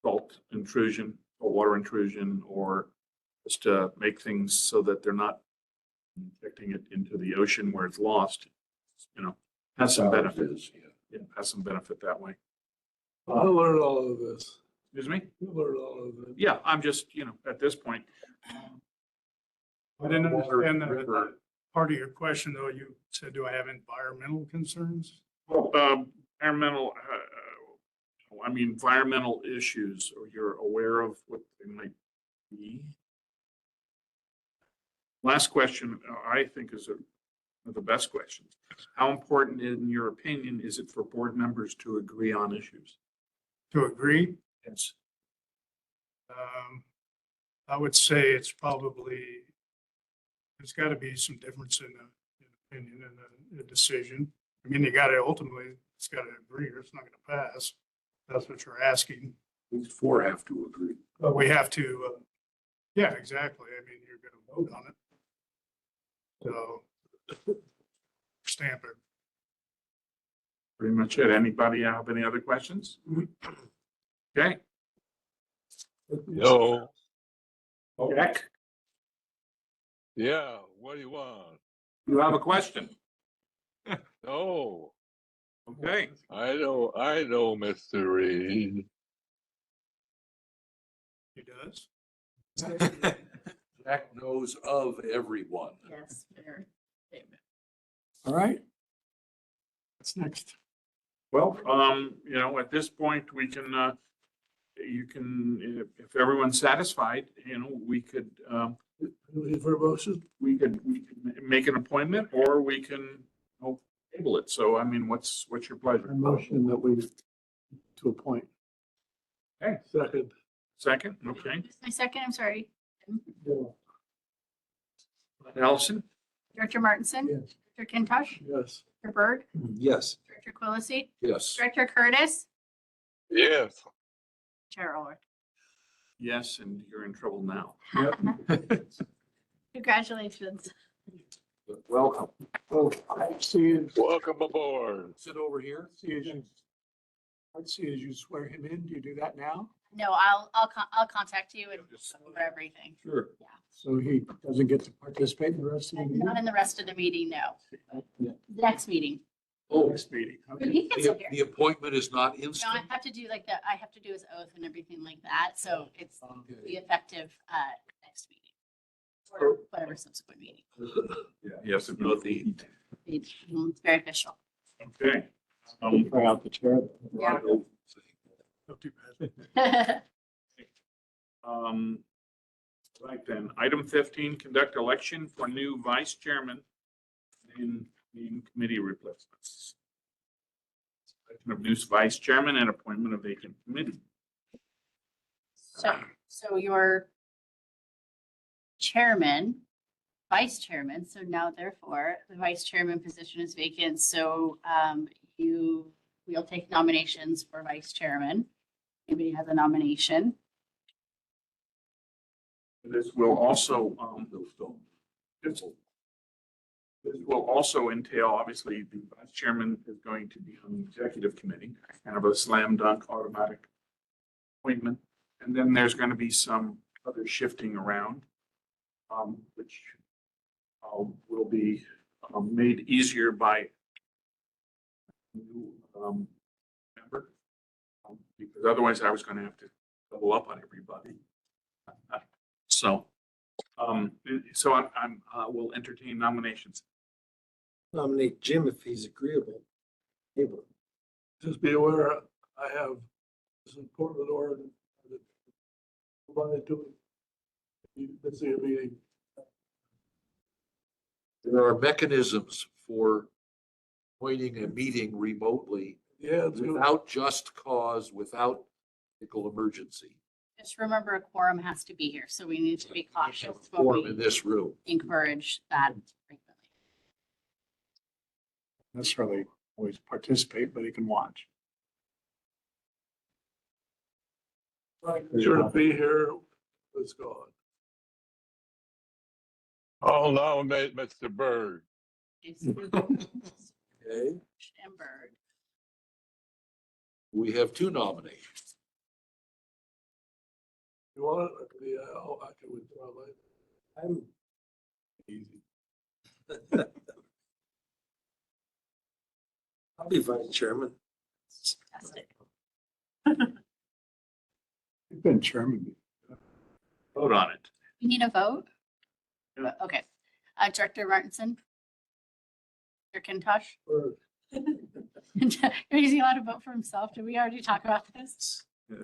salt water intrusion, or just to make things so that they're not injecting it into the ocean where it's lost, has some benefits. Yeah, has some benefit that way. I learned all of this. Excuse me? You learned all of it. Yeah, I'm just, at this point. I didn't understand that part of your question, though. You said, do I have environmental concerns? Well, environmental issues, or you're aware of what they might be. Last question, I think, is one of the best questions. How important, in your opinion, is it for board members to agree on issues? To agree? Yes. I would say it's probably there's got to be some difference in opinion and a decision. I mean, you got to ultimately, it's got to agree or it's not going to pass. That's what you're asking. At least four have to agree. But we have to, yeah, exactly. I mean, you're going to vote on it. So stamp it. Pretty much it. Anybody have any other questions? Okay. Yo, Jack, yeah, what do you want? you have a question? No, Okay. I know, Mr. Reed. He does. Jack knows of everyone. Yes, fair statement. All right. What's next? Well, you know, at this point, we can, you can, if everyone's satisfied, you know, we could, Looking for a motion? we could make an appointment or we can, you know, table it. So, I mean, what's your pleasure? A motion that we, to appoint. Okay. Second. Second, okay. My second, I'm sorry. Allison? Director Martinson? Yes. Director Kintosh? Yes. Director Byrd? Yes. Director Quillisi? Yes. Director Curtis? Yes, Chair Ulrich? Yes, and you're in trouble now. Congratulations. Welcome. See you. welcome aboard. Sit over here. I'd see as you swear him in. Do you do that now? No, I'll contact you and go over everything. Sure. So he doesn't get to participate in the rest of the meeting? Not in the rest of the meeting, no. The next meeting. Oh, Next meeting. But Okay. he can still the, hear. the appointment is not No, I instant. have to do like that. I have to do his oath and everything like that. So it's be effective next meeting. Or whatever subsequent meeting. Yes, and both the, It's very official. okay. Try out the chair. Yeah. Not too bad. Right then, item 15, conduct election for new vice chairman in committee replacements. Election of new vice chairman and appointment of vacant committee. So your chairman, vice chairman, so now therefore the vice chairman position is vacant. So we'll take nominations for vice chairman. Anybody has a nomination? This will also, this will also entail, obviously, the vice chairman is going to be on the executive committee, kind of a slam dunk automatic appointment. And then there's going to be some other shifting around, which will be made easier by new member. Because otherwise I was going to have to double up on everybody. So, we'll entertain nominations. Nominate Jim if he's agreeable. Able. Just be aware, I have some Portland, Oregon. Wanted to, let's see a meeting. There are mechanisms for appointing a meeting remotely Yeah, it's good. without just cause, without medical emergency. Just remember a quorum has to be here, so we need to be cautious when Forum in we this room. encourage that frequently. Necessarily always participate, but he can watch. Sure to be here. Let's go on. I'll nominate Mr. Byrd. It's Okay, and Byrd. we have two nominations. You want it? Yeah, I can withdraw mine. I'm Easy. I'll be vice chairman. Fantastic. You've been chairman. Vote on it. We need a vote? Yeah. Okay. Director Martinson? Director Kintosh? Or Is he allowed to vote for himself? Did we already talk about this? I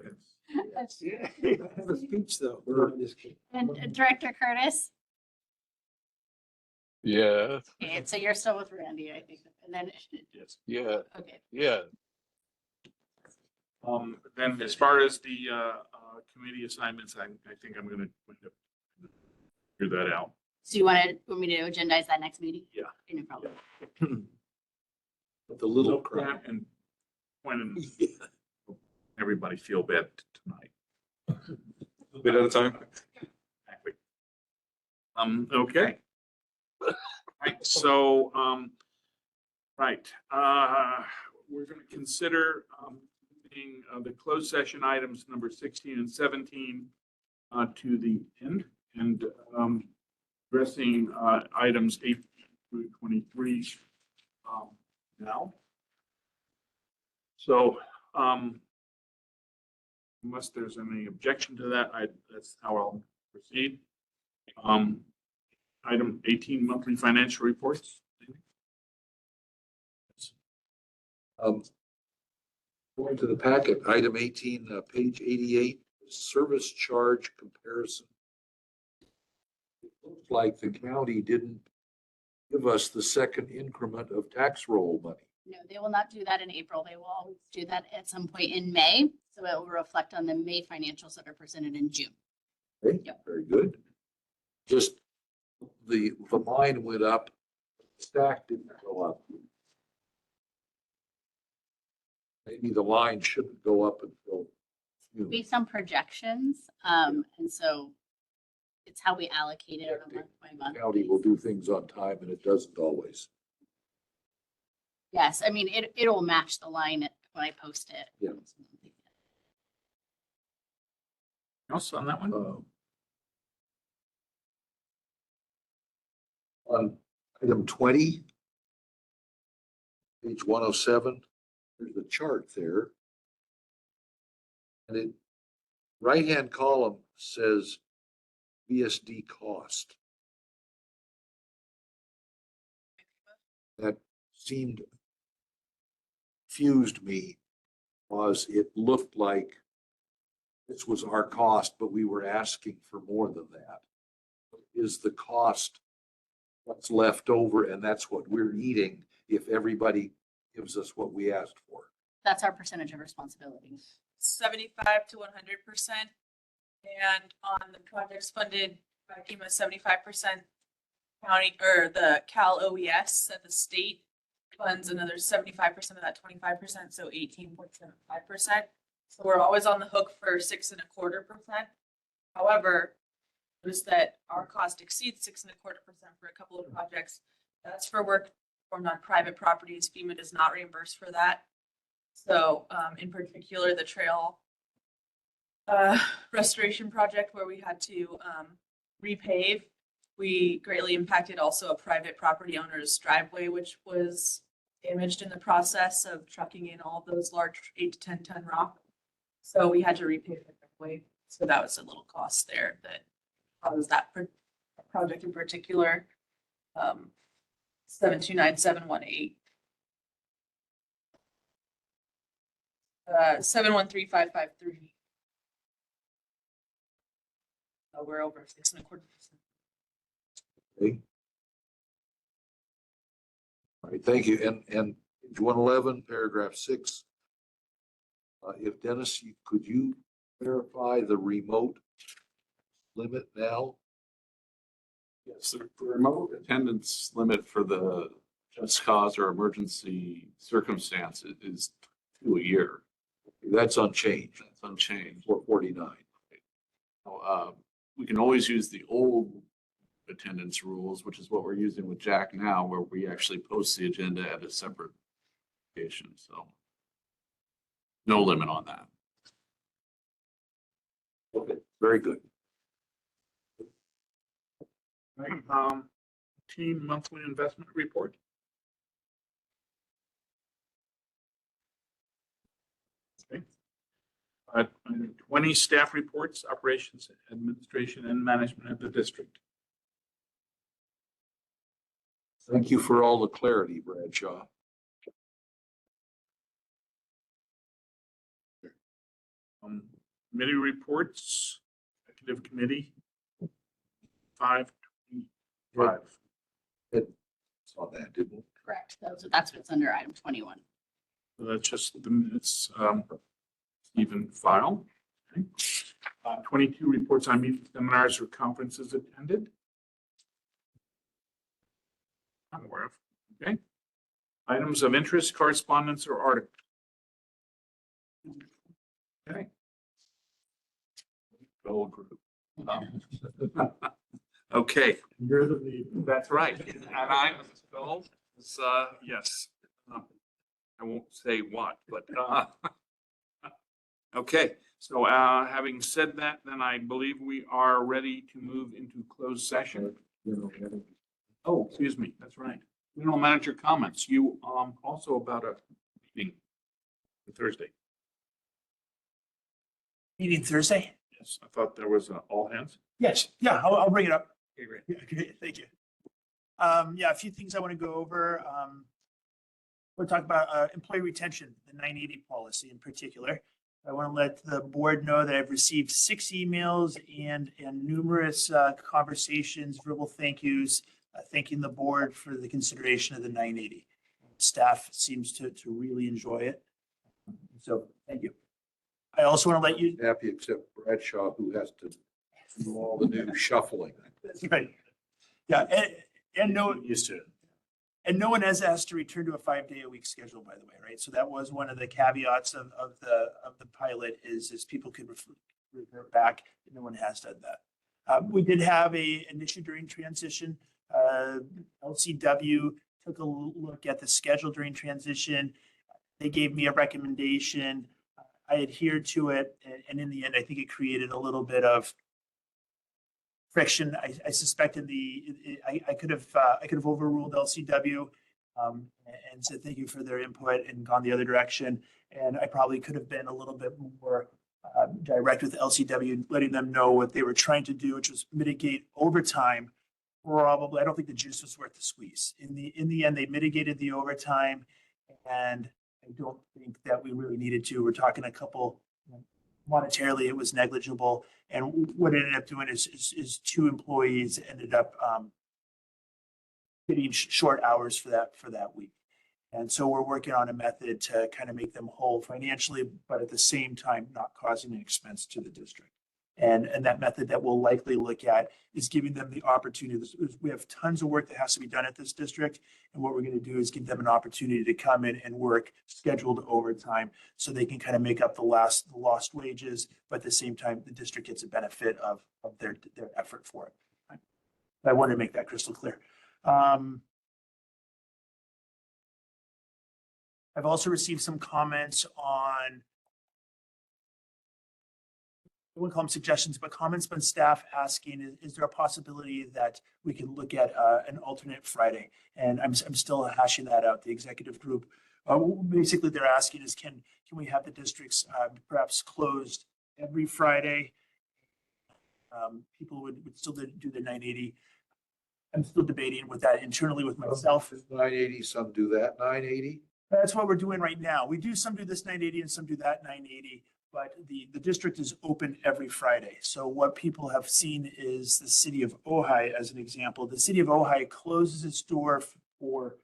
have a speech though. I'm just kidding. And Director Curtis? Yes, Okay, so you're still with Randy, I think. And then, Yes. yeah, okay. yeah. Then as far as the committee assignments, I think I'm going to figure that out. So you want me to agendize that next meeting? Yeah. No problem. But the little Look crowd. at and point and everybody feel bad tonight. A bit at a time. Exactly. Okay. Right, so, right, we're gonna consider, moving, the closed session items number 16 and 17, to the end and, addressing, items 8 through 23, now. So, unless there's any objection to that, that's how I'll proceed. Item 18, monthly financial reports. Going to the packet, item 18, page 88, service charge comparison. It looks like the county didn't give us the second increment of tax roll money. No, they will not do that in April. They will always do that at some point in May. So it will reflect on the May financials that are presented in June. Okay, Yep. very good. Just the line went up, stack didn't go up. Maybe the line shouldn't go up until June. Based on projections, and so it's how we allocate it on a month by month. County will do things on time and it doesn't always. Yes, I mean, it'll match the line when I post it. Yeah. Else on that one? On item 20, page 107, there's a chart there. And it, right-hand column says VSD cost. That seemed, confused me, was it looked like this was our cost, but we were asking for more than that. Is the cost what's left over, and that's what we're eating if everybody gives us what we asked for? That's our percentage of responsibility. 75 to 100%. And on the projects funded by FEMA, 75% county or the Cal OES at the state funds another 75% of that 25%, so 18.75%. So we're always on the hook for 6.25%. However, notice that our cost exceeds 6.25% for a couple of projects. That's for work performed on private properties. FEMA does not reimburse for that. So in particular, the trail restoration project where we had to repave, we greatly impacted also a private property owner's driveway, which was damaged in the process of trucking in all of those large 8 to 10 ton rock. So we had to repave the driveway. So that was a little cost there that caused that project in particular. 729,718. 713553. We're over 6.25%. Okay. All right, thank you. And page 111, paragraph 6. If Dennis, could you verify the remote limit now? Yes, the remote attendance limit for the just cause or emergency circumstance is 2 a year. That's unchanged. That's unchanged. 449. We can always use the old attendance rules, which is what we're using with Jack now, where we actually post the agenda at a separate location. So no limit on that. Okay, very good. Right, team monthly investment report. Okay. 20 staff reports, operations, administration, and management of the district. Thank you for all the clarity, Bradshaw. Committee reports, executive committee, 525. Saw that, didn't we? Correct. That's what's under item 21. So that's just the minutes, even file. Okay. 22 reports on meetings, seminars, or conferences attended. I'm aware of. Okay. Items of interest, correspondence, or article. Okay. Gold group. Okay. You're the lead. That's right. And I'm Phil. Yes. I won't say what, but okay. So having said that, then I believe we are ready to move into closed session. Oh, excuse me. That's right. General manager comments. You also about a meeting for Thursday. Meeting Thursday? Yes, I thought there was all hands. Yes, yeah, I'll bring it up. Okay, great. Yeah, great, thank you. Yeah, a few things I want to go over. We'll talk about employee retention, the 980 policy in particular. I want to let the board know that I've received 6 emails and numerous conversations, verbal thank yous, thanking the board for the consideration of the 980. Staff seems to really enjoy it. So thank you. I also want to let you. Happy except Bradshaw, who has to do all the new shuffling. That's right. Yeah, and no, Used to it. and no one has asked to return to a 5-day-a-week schedule, by the way, right? So that was one of the caveats of the pilot is people could revert back. No one has done that. We did have an issue during transition. LCW took a look at the schedule during transition. They gave me a recommendation. I adhered to it, and in the end, I think it created a little bit of friction. I suspected I could have overruled LCW and said thank you for their input and gone the other direction. And I probably could have been a little bit more direct with LCW, letting them know what they were trying to do, which was mitigate overtime. Probably, I don't think the juice was worth the squeeze. In the end, they mitigated the overtime, and I don't think that we really needed to. We're talking a couple. Monetarily, it was negligible, and what it ended up doing is 2 employees ended up getting short hours for that week. And so we're working on a method to kind of make them whole financially, but at the same time, not causing an expense to the district. And that method that we'll likely look at is giving them the opportunity. We have tons of work that has to be done at this district. And what we're going to do is give them an opportunity to come in and work scheduled overtime so they can kind of make up the lost wages, but at the same time, the district gets a benefit of their effort for it. I wanted to make that crystal clear. I've also received some comments on, I wouldn't call them suggestions, but comments from staff asking, is there a possibility that we can look at an alternate Friday? And I'm still hashing that out. The executive group, basically they're asking is, can we have the districts perhaps closed every Friday? People would still do the 980. I'm still debating with that internally with myself. 980, some do that 980. That's what we're doing right now. We do some do this 980 and some do that 980. But the district is open every Friday. So what people have seen is the city of Ojai, as an example. The city of Ojai closes its door for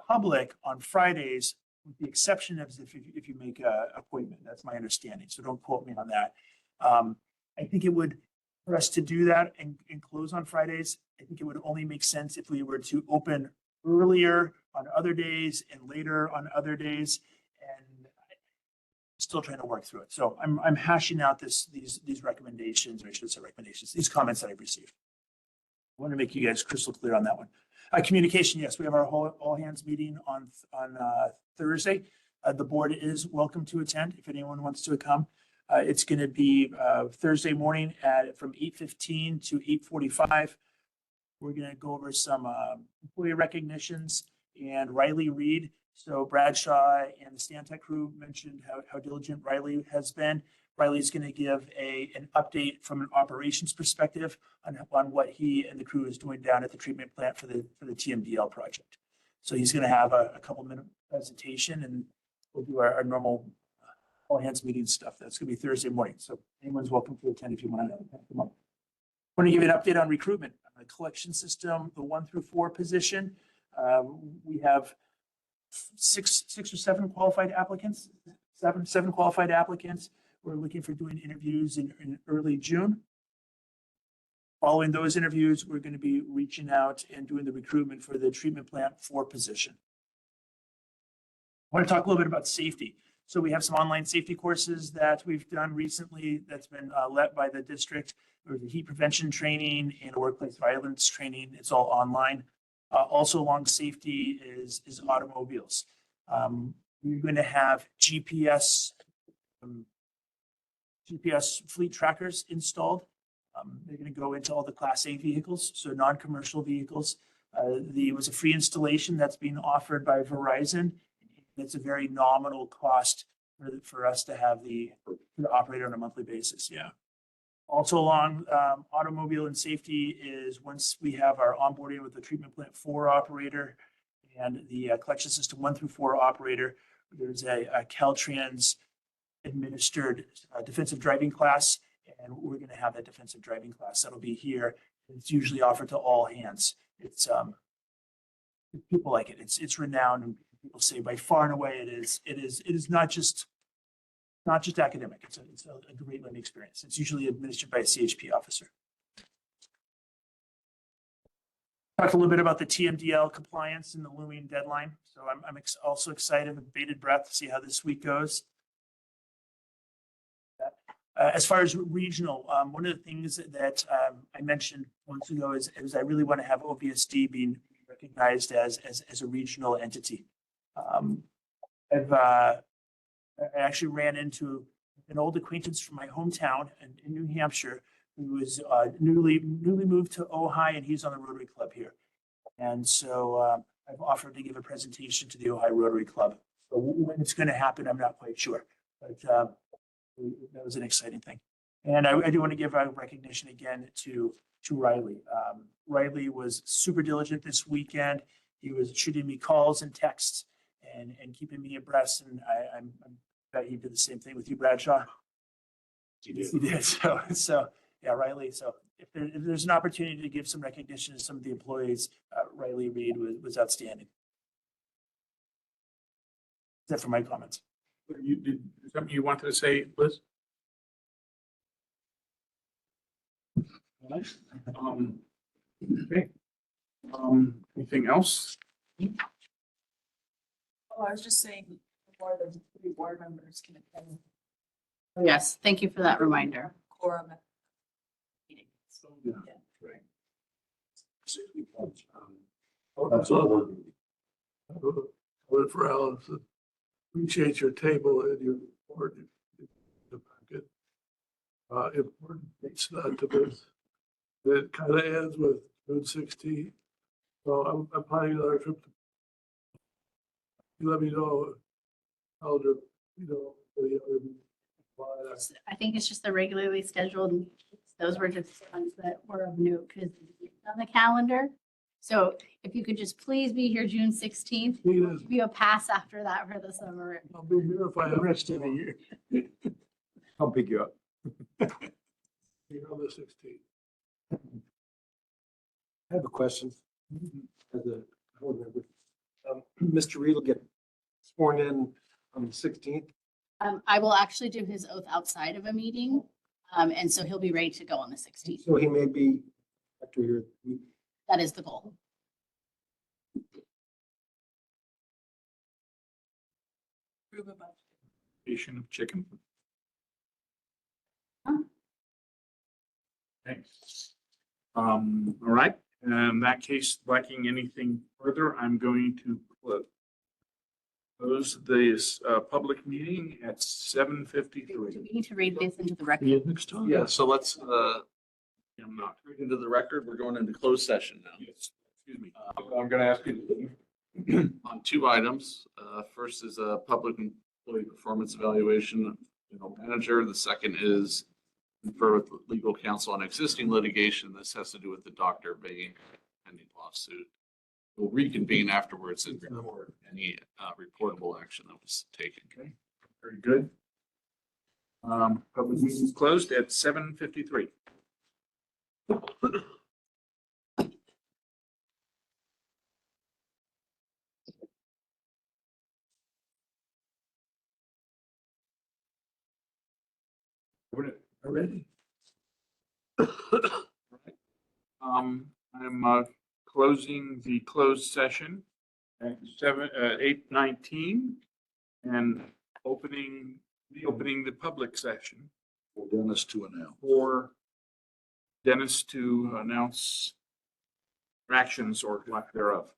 public on Fridays, with the exception of if you make an appointment. That's my understanding. So don't quote me on that. I think it would, for us to do that and close on Fridays, I think it would only make sense if we were to open earlier on other days and later on other days. And still trying to work through it. So I'm hashing out these recommendations, or I should say recommendations, these comments that I've received. I want to make you guys crystal clear on that one. Communication, yes, we have our all hands meeting on Thursday. The board is welcome to attend if anyone wants to come. It's going to be Thursday morning from 8:15 to 8:45. We're going to go over some employee recognitions and Riley Reed. So Bradshaw and the Stantec crew mentioned how diligent Riley has been. Riley's going to give an update from an operations perspective on what he and the crew is doing down at the treatment plant for the TMDL project. So he's going to have a couple-minute presentation, and we'll do our normal all hands meeting stuff. That's going to be Thursday morning. So anyone's welcome to attend if you want to come up. I want to give you an update on recruitment. On the collection system, the 1 through 4 position, we have six or seven qualified applicants, seven qualified applicants. We're looking for doing interviews in early June. Following those interviews, we're going to be reaching out and doing the recruitment for the treatment plant 4 position. I want to talk a little bit about safety. So we have some online safety courses that we've done recently that's been led by the district. There's a heat prevention training and workplace violence training. It's all online. Also along safety is automobiles. We're going to have GPS fleet trackers installed. They're going to go into all the Class A vehicles, so non-commercial vehicles. There was a free installation that's being offered by Verizon. It's a very nominal cost for us to have the operator on a monthly basis. Yeah. Also along automobile and safety is once we have our onboarding with the treatment plant 4 operator and the collection system 1 through 4 operator, there's a Caltrans administered defensive driving class, and we're going to have that defensive driving class that'll be here. It's usually offered to all hands. It's people like it. It's renowned, and people say by far and away it is not just academic. It's a great learning experience. It's usually administered by a CHP officer. Talked a little bit about the TMDL compliance and the looming deadline. So I'm also excited with bated breath to see how this week goes. As far as regional, one of the things that I mentioned months ago is I really want to have OVSD being recognized as a regional entity. I actually ran into an old acquaintance from my hometown in New Hampshire who was newly moved to Ojai, and he's on the Rotary Club here. And so I've offered to give a presentation to the Ojai Rotary Club. So when it's going to happen, I'm not quite sure, but that was an exciting thing. And I do want to give a recognition again to Riley. Riley was super diligent this weekend. He was shooting me calls and texts and keeping me abreast. And I bet he did the same thing with you, Bradshaw. He did. So yeah, Riley. So if there's an opportunity to give some recognition to some of the employees, Riley Reed was outstanding. That's for my comments. You did something you wanted to say, Liz? Okay. Anything else? Oh, I was just saying, more than 3 board members can attend Yes, thank you for that reminder. quorum. Meeting. Yeah. Right. That's all. For Alan, appreciate your table and your report. Important, it's not to miss. It kind of ends with June 16th. So I'm planning another trip. You let me know how to, the other. I think it's just the regularly scheduled meetings. Those were just the ones that were of note because on the calendar. So if you could just please be here June 16th, give you a pass after that for the summer. I'll be here if I have. The rest of the year. I'll pick you up. Here on the 16th. I have a question as a board member. Mr. Reed will get sworn in on the 16th. I will actually do his oath outside of a meeting. And so he'll be ready to go on the 16th. So he may be after your. That is the goal. Approve a budget. Nation of chicken. Thanks. All right. In that case, lacking anything further, I'm going to close this public meeting at 7:53. Do we need to read this into the record? Yeah, so let's, I'm not. read into the record, we're going into closed session now. Yes. Excuse me. I'm gonna ask you on 2 items. First is a public employee performance evaluation, manager. The second is confer with legal counsel on existing litigation. This has to do with the Dr. Bain pending lawsuit. We'll reconvene afterwards and report any reportable action that was taken. Okay, very good. Public meeting is closed at 7:53. Ready? I'm closing the closed session at 8:19 and reopening the public session For Dennis to announce. for Dennis to announce actions or lack thereof.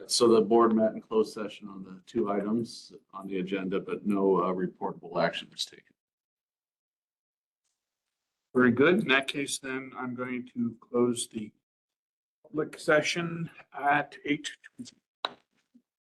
So the board met in closed session on the two items on the agenda, but no reportable action was taken. Very good. In that case, then I'm going to close the public session at 8:20.